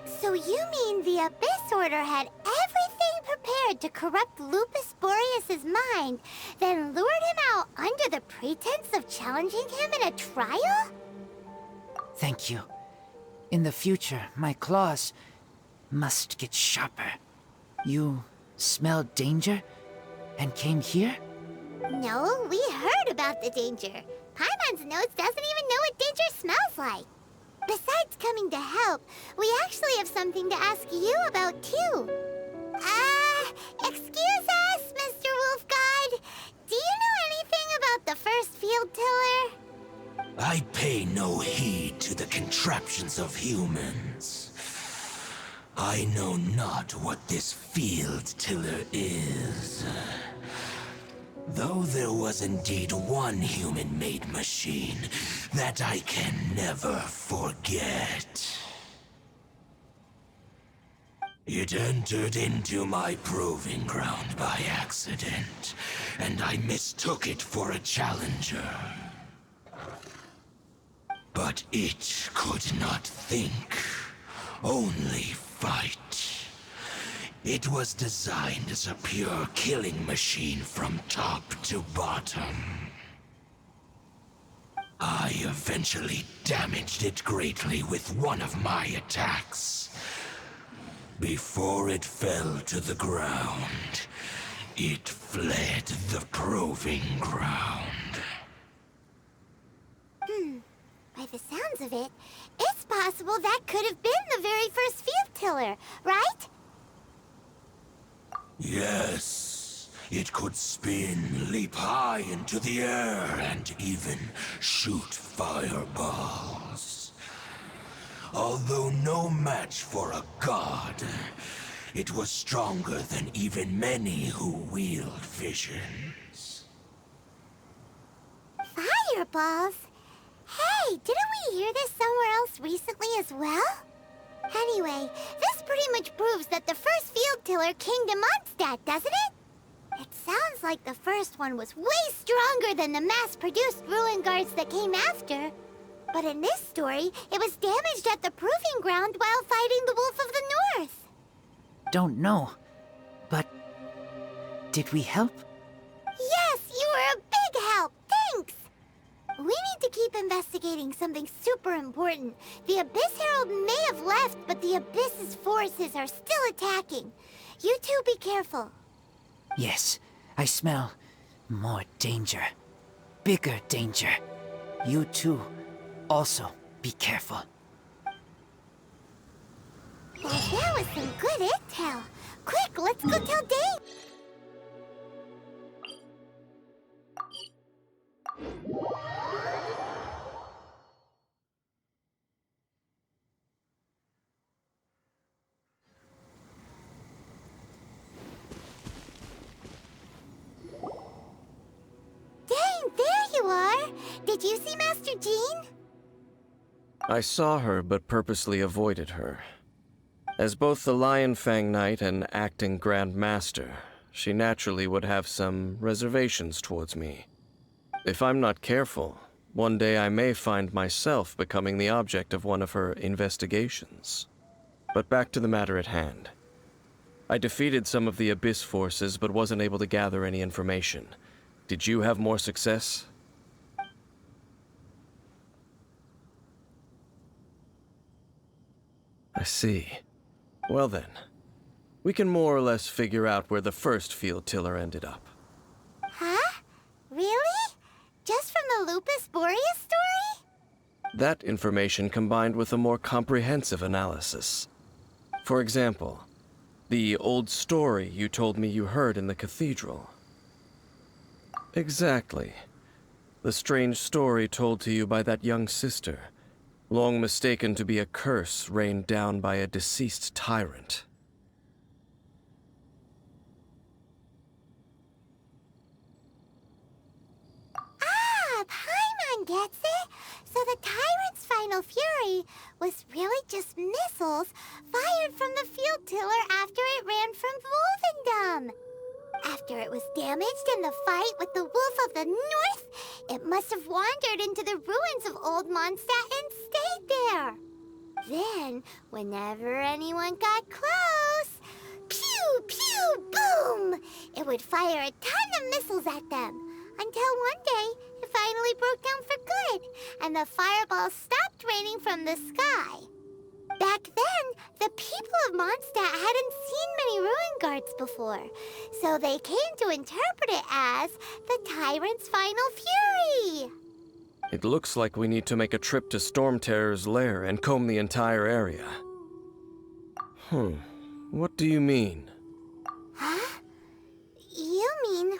so you mean the Abyss Order had everything prepared to corrupt Lupus Boreas' mind, then lured him out under the pretense of challenging him in a trial? Thank you. In the future, my claws must get sharper. You smelled danger and came here? No, we heard about the danger. Paimon's nose doesn't even know what danger smells like. Besides coming to help, we actually have something to ask you about too. Excuse us, Mr. Wolf God. Do you know anything about the first field tiller? I pay no heed to the contraptions of humans. I know not what this field tiller is. Though there was indeed one human-made machine that I can never forget. It entered into my proving ground by accident, and I mistook it for a challenger. But it could not think, only fight. It was designed as a pure killing machine from top to bottom. I eventually damaged it greatly with one of my attacks. Before it fell to the ground, it fled the proving ground. By the sounds of it, it's possible that could have been the very first field tiller, right? Yes, it could spin, leap high into the air, and even shoot fireballs. Although no match for a god, it was stronger than even many who wield visions. Fireballs? Hey, didn't we hear this somewhere else recently as well? Anyway, this pretty much proves that the first field tiller came to Mondstadt, doesn't it? It sounds like the first one was way stronger than the mass-produced ruin guards that came after. But in this story, it was damaged at the proving ground while fighting the Wolf of the North. Don't know, but did we help? Yes, you were a big help. Thanks. We need to keep investigating something super important. The Abyss Herald may have left, but the Abyss's forces are still attacking. You two be careful. Yes, I smell more danger. Bigger danger. You too, also be careful. Well, that was some good intel. Quick, let's go tell Dane. Dane, there you are. Did you see Master Jean? I saw her, but purposely avoided her. As both the Lion Fang Knight and acting Grand Master, she naturally would have some reservations towards me. If I'm not careful, one day I may find myself becoming the object of one of her investigations. But back to the matter at hand. I defeated some of the Abyss forces, but wasn't able to gather any information. Did you have more success? I see. Well then, we can more or less figure out where the first field tiller ended up. Huh? Really? Just from the Lupus Boreas story? That information combined with a more comprehensive analysis. For example, the old story you told me you heard in the cathedral. Exactly. The strange story told to you by that young sister, long mistaken to be a curse rained down by a deceased tyrant. Ah, Paimon gets it. So the tyrant's final fury was really just missiles fired from the field tiller after it ran from Wolvendom. After it was damaged in the fight with the Wolf of the North, it must have wandered into the ruins of Old Mondstadt and stayed there. Then, whenever anyone got close, pew, pew, boom! It would fire a ton of missiles at them, until one day it finally broke down for good, and the fireballs stopped raining from the sky. Back then, the people of Mondstadt hadn't seen many ruin guards before, so they came to interpret it as the tyrant's final fury. It looks like we need to make a trip to Storm Terror's lair and comb the entire area. What do you mean? Huh? You mean...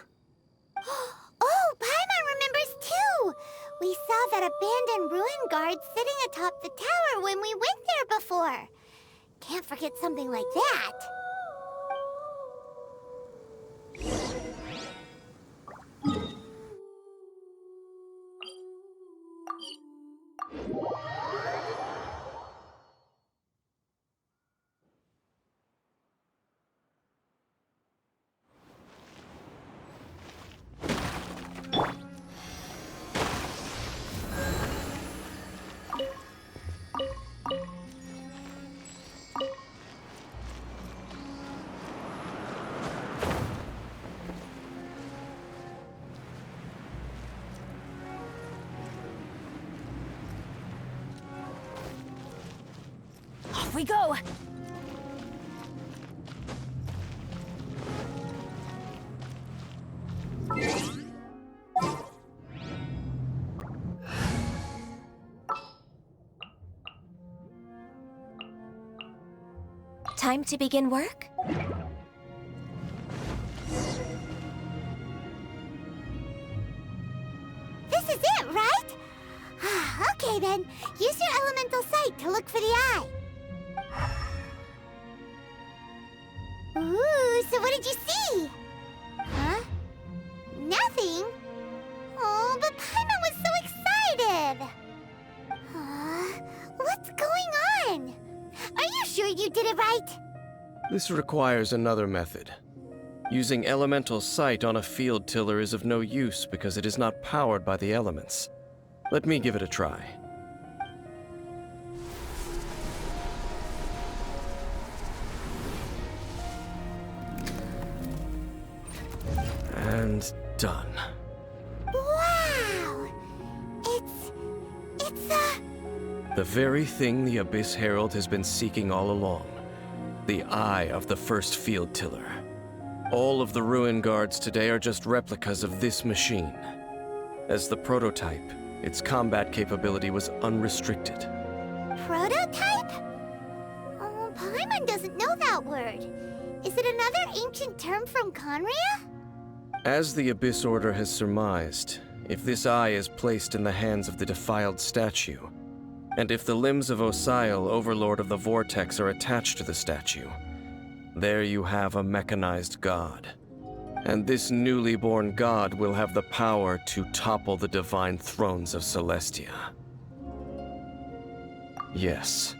Oh, Paimon remembers too! We saw that abandoned ruin guard sitting atop the tower when we went there before. Can't forget something like that. Off we go! Time to begin work? This is it, right? Okay then, use your elemental sight to look for the eye. Ooh, so what did you see? Huh? Nothing? Oh, but Paimon was so excited! What's going on? Are you sure you did it right? This requires another method. Using elemental sight on a field tiller is of no use because it is not powered by the elements. Let me give it a try. And done. Wow! It's The very thing the Abyss Herald has been seeking all along. The eye of the first field tiller. All of the ruin guards today are just replicas of this machine. As the prototype, its combat capability was unrestricted. prototype? Oh, Paimon doesn't know that word. Is it another ancient term from Conria? As the Abyss Order has surmised, if this eye is placed in the hands of the defiled statue, and if the limbs of Osial, Overlord of the Vortex, are attached to the statue, there you have a mechanized god. And this newly born god will have the power to topple the divine thrones of Celestia. Yes.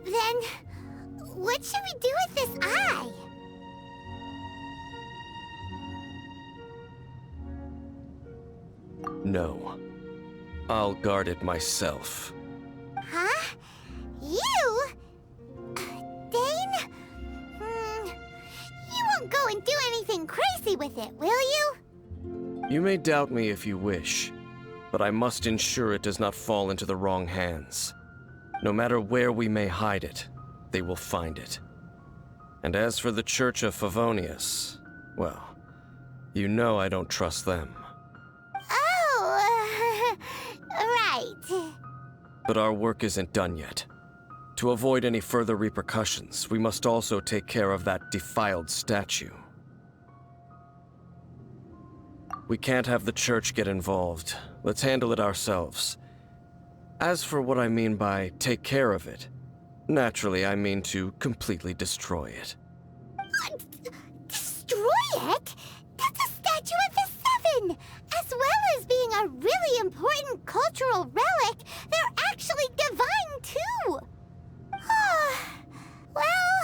Then, what should we do with this eye? No. I'll guard it myself. Huh? You? Dane? You won't go and do anything crazy with it, will you? You may doubt me if you wish, but I must ensure it does not fall into the wrong hands. No matter where we may hide it, they will find it. And as for the Church of Favonius, well, you know I don't trust them. Oh, right. But our work isn't done yet. To avoid any further repercussions, we must also take care of that defiled statue. We can't have the Church get involved. Let's handle it ourselves. As for what I mean by take care of it, naturally I mean to completely destroy it. Destroy it? That's a statue of the Seven! As well as being a really important cultural relic, they're actually divine too! Well,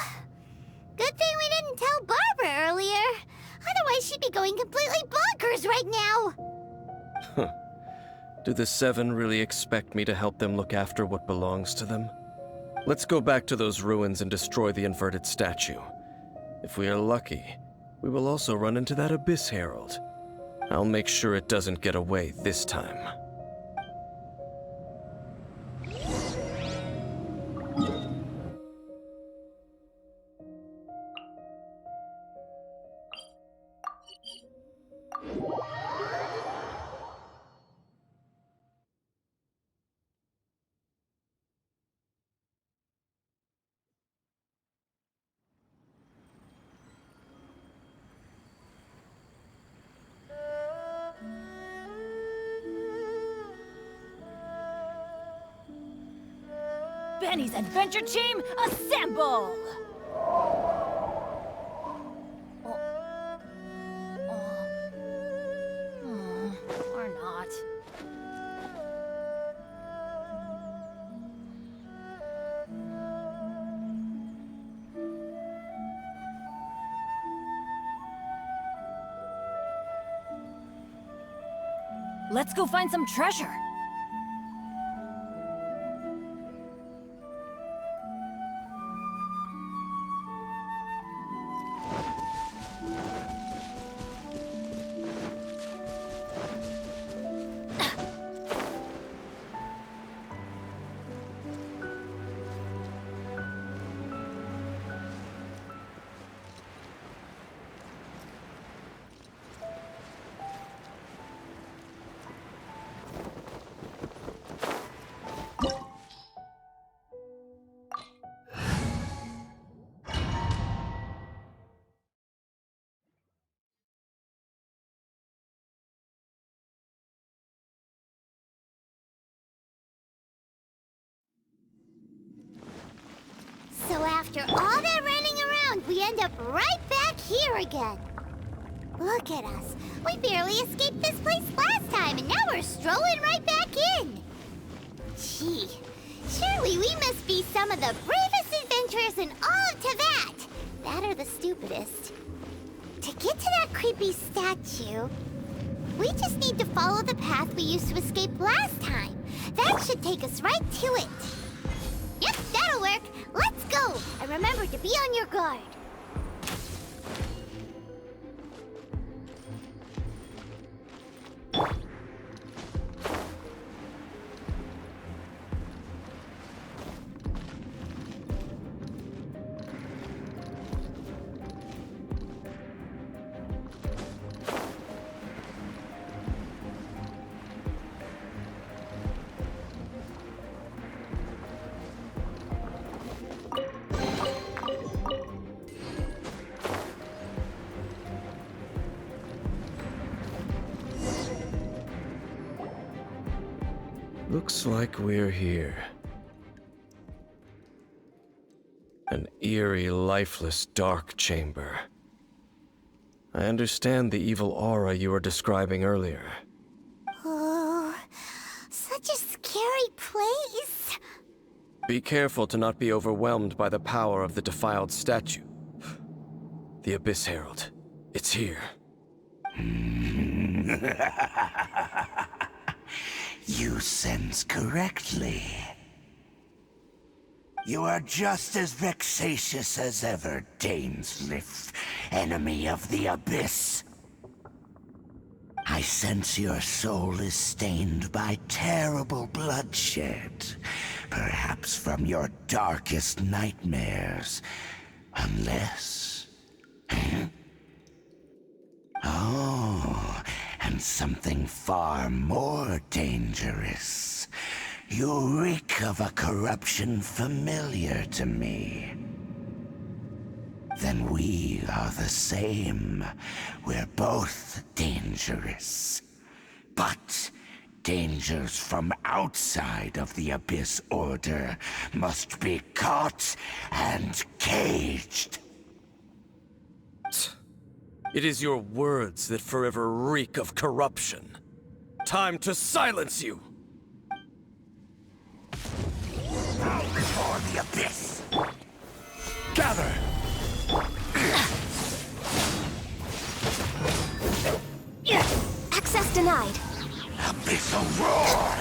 good thing we didn't tell Barbara earlier. Otherwise she'd be going completely bonkers right now! Do the Seven really expect me to help them look after what belongs to them? Let's go back to those ruins and destroy the inverted statue. If we are lucky, we will also run into that Abyss Herald. I'll make sure it doesn't get away this time. Benny's adventure team, assemble! Or not. Let's go find some treasure. So after all that running around, we end up right back here again. Look at us. We barely escaped this place last time, and now we're strolling right back in. Gee, surely we must be some of the bravest adventurers in all of Teyvat. That or the stupidest. To get to that creepy statue, we just need to follow the path we used to escape last time. That should take us right to it. Yep, that'll work. Let's go! And remember to be on your guard. Looks like we're here. An eerie, lifeless, dark chamber. I understand the evil aura you were describing earlier. Oh, such a scary place. Be careful to not be overwhelmed by the power of the defiled statue. The Abyss Herald. It's here. You sense correctly. You are just as vexatious as ever, Dainslef, enemy of the Abyss. I sense your soul is stained by terrible bloodshed, perhaps from your darkest nightmares, unless... Oh, and something far more dangerous. You reek of a corruption familiar to me. Then we are the same. We're both dangerous. But dangers from outside of the Abyss Order must be caught and caged. It is your words that forever reek of corruption. Time to silence you! Before the Abyss! Gather! Access denied. Abyssal roar!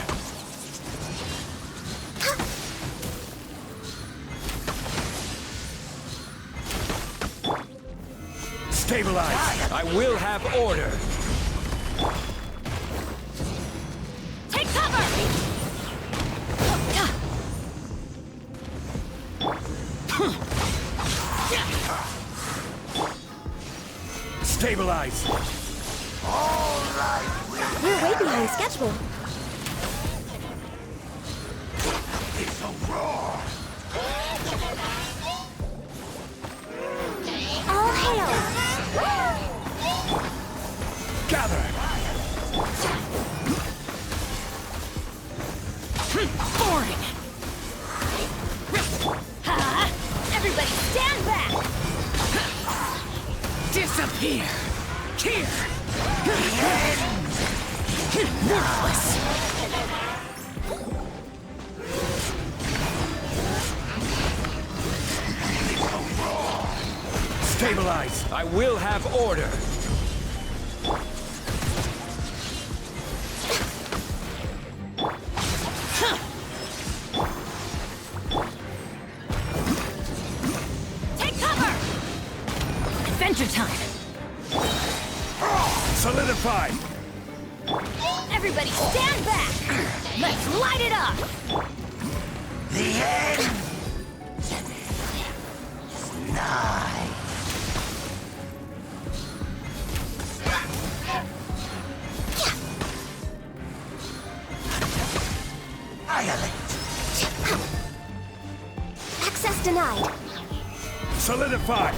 Stabilize! I will have order! Take cover! Stabilize! All right, We're way behind schedule. Abyssal roar! All hail! Gather! Boring! Ha! Everybody stand back! Disappear! Here! Worthless! Stabilize! I will have order! Solidify! Everybody stand back! Let's light it up! The end is nigh. Annihilate. Access denied. Solidify!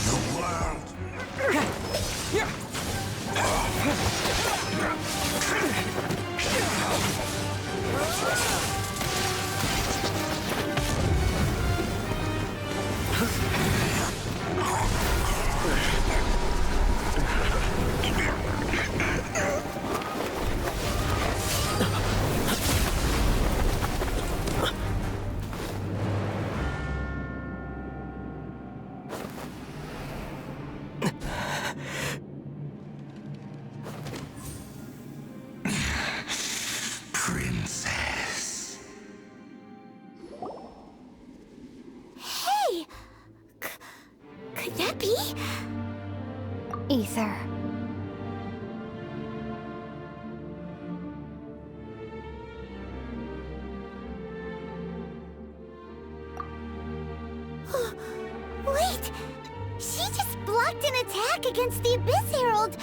The world. Princess. Hey! Could that be? Ether. Wait! She just blocked an attack against the Abyss Herald!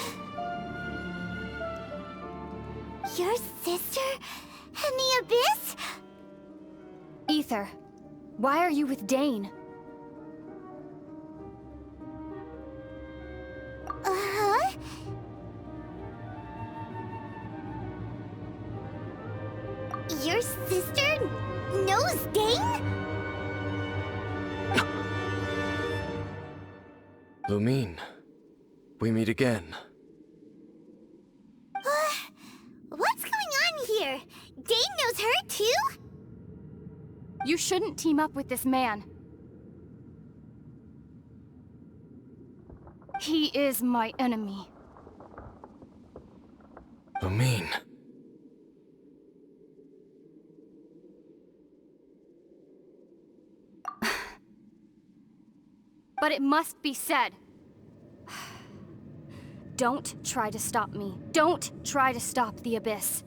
Your sister and the Abyss? Ether, why are you with Dane? Uh-huh? Your sister knows Dane? Lumine, we meet again. What's going on here? Dane knows her too? You shouldn't team up with this man. He is my enemy. Lumine. But it must be said. Don't try to stop me. Don't try to stop the Abyss.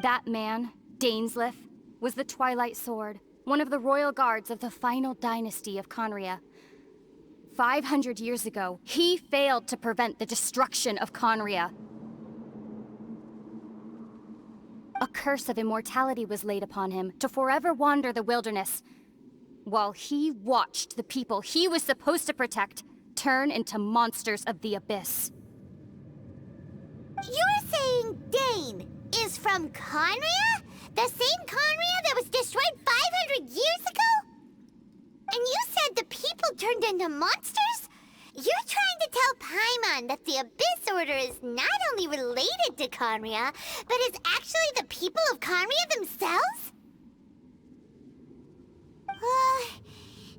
That man, Dainslef, was the Twilight Sword, one of the royal guards of the final dynasty of Conria. 500 years ago, he failed to prevent the destruction of Conria. A curse of immortality was laid upon him to forever wander the wilderness, while he watched the people he was supposed to protect turn into monsters of the Abyss. You're saying Dane is from Conria? The same Conria that was destroyed 500 years ago? And you said the people turned into monsters? You're trying to tell Paimon that the Abyss Order is not only related to Conria, but is actually the people of Conria themselves?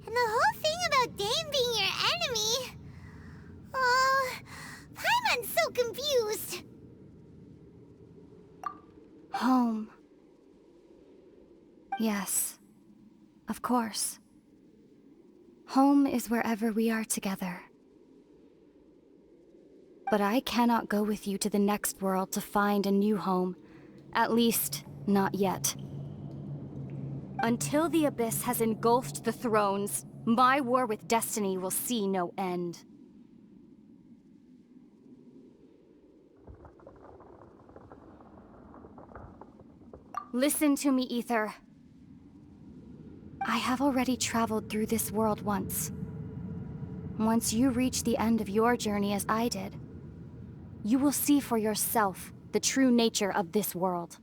And the whole thing about Dane being your enemy... Oh, Paimon's so confused. Home. Yes, of course. Home is wherever we are together. But I cannot go with you to the next world to find a new home. At least, not yet. Until the Abyss has engulfed the thrones, my war with destiny will see no end. Listen to me, Ether. I have already traveled through this world once. Once you reach the end of your journey as I did, you will see for yourself the true nature of this world.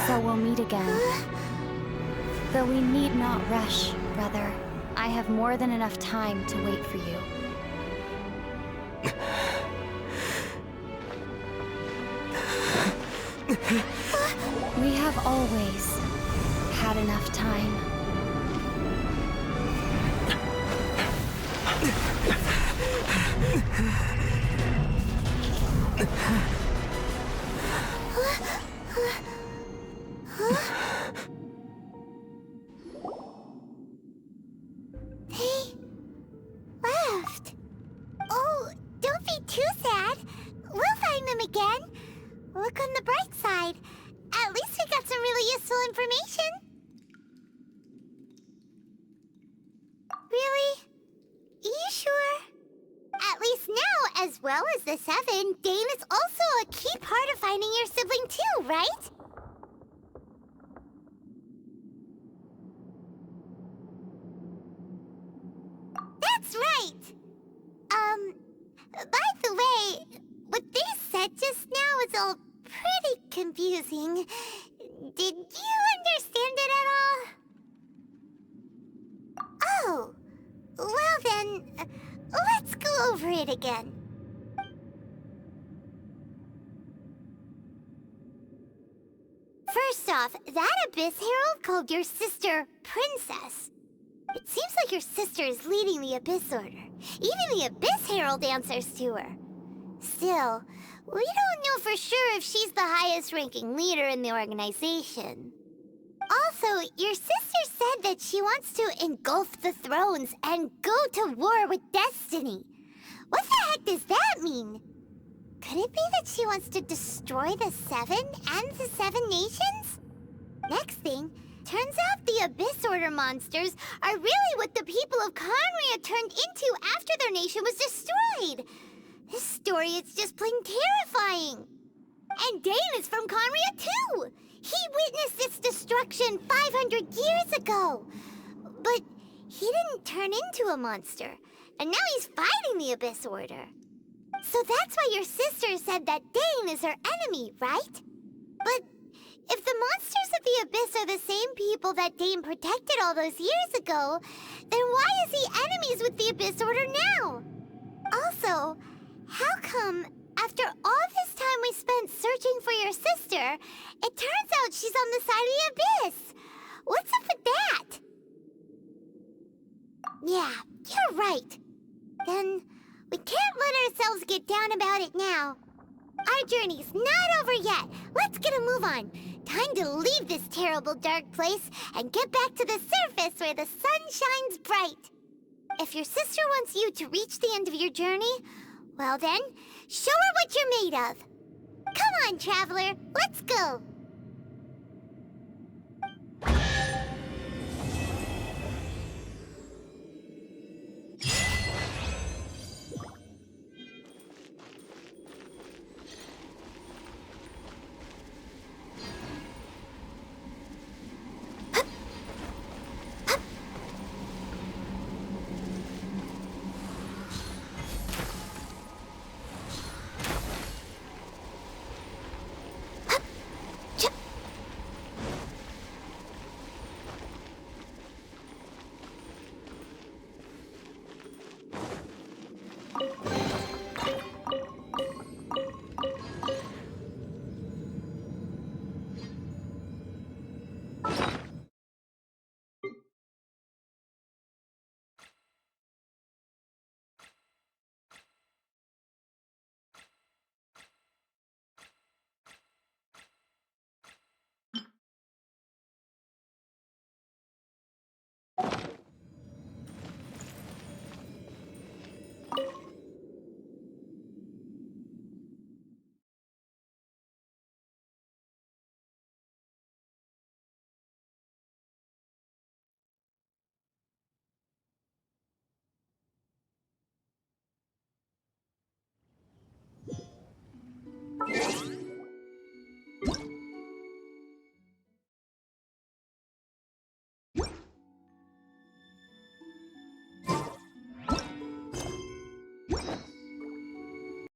So we'll meet again. Though we need not rush, brother. I have more than enough time to wait for you. We have always had enough time. They left. Oh, don't be too sad. We'll find them again. Look on the bright side. At least we got some really useful information. Really? You sure? At least now, as well as the Seven, Dane is also a key part of finding your sibling too, right? That's right! By the way, what they said just now is all pretty confusing. Did you understand it at all? Oh, well then, let's go over it again. First off, that Abyss Herald called your sister Princess. It seems like your sister is leading the Abyss Order. Even the Abyss Herald answers to her. Still, we don't know for sure if she's the highest-ranking leader in the organization. Also, your sister said that she wants to engulf the thrones and go to war with Destiny. What the heck does that mean? Could it be that she wants to destroy the Seven and the Seven Nations? Next thing, turns out the Abyss Order monsters are really what the people of Conria turned into after their nation was destroyed. This story is just plain terrifying. And Dane is from Conria too. He witnessed its destruction 500 years ago. But he didn't turn into a monster. And now he's fighting the Abyss Order. So that's why your sister said that Dane is her enemy, right? But if the monsters of the Abyss are the same people that Dane protected all those years ago, then why is he enemies with the Abyss Order now? Also, how come, after all this time we spent searching for your sister, it turns out she's on the side of the Abyss? What's up with that? Yeah, you're right. Then we can't let ourselves get down about it now. Our journey's not over yet. Let's get a move on. Time to leave this terrible dark place and get back to the surface where the sun shines bright. If your sister wants you to reach the end of your journey, well then, show her what you're made of. Come on, traveler, let's go.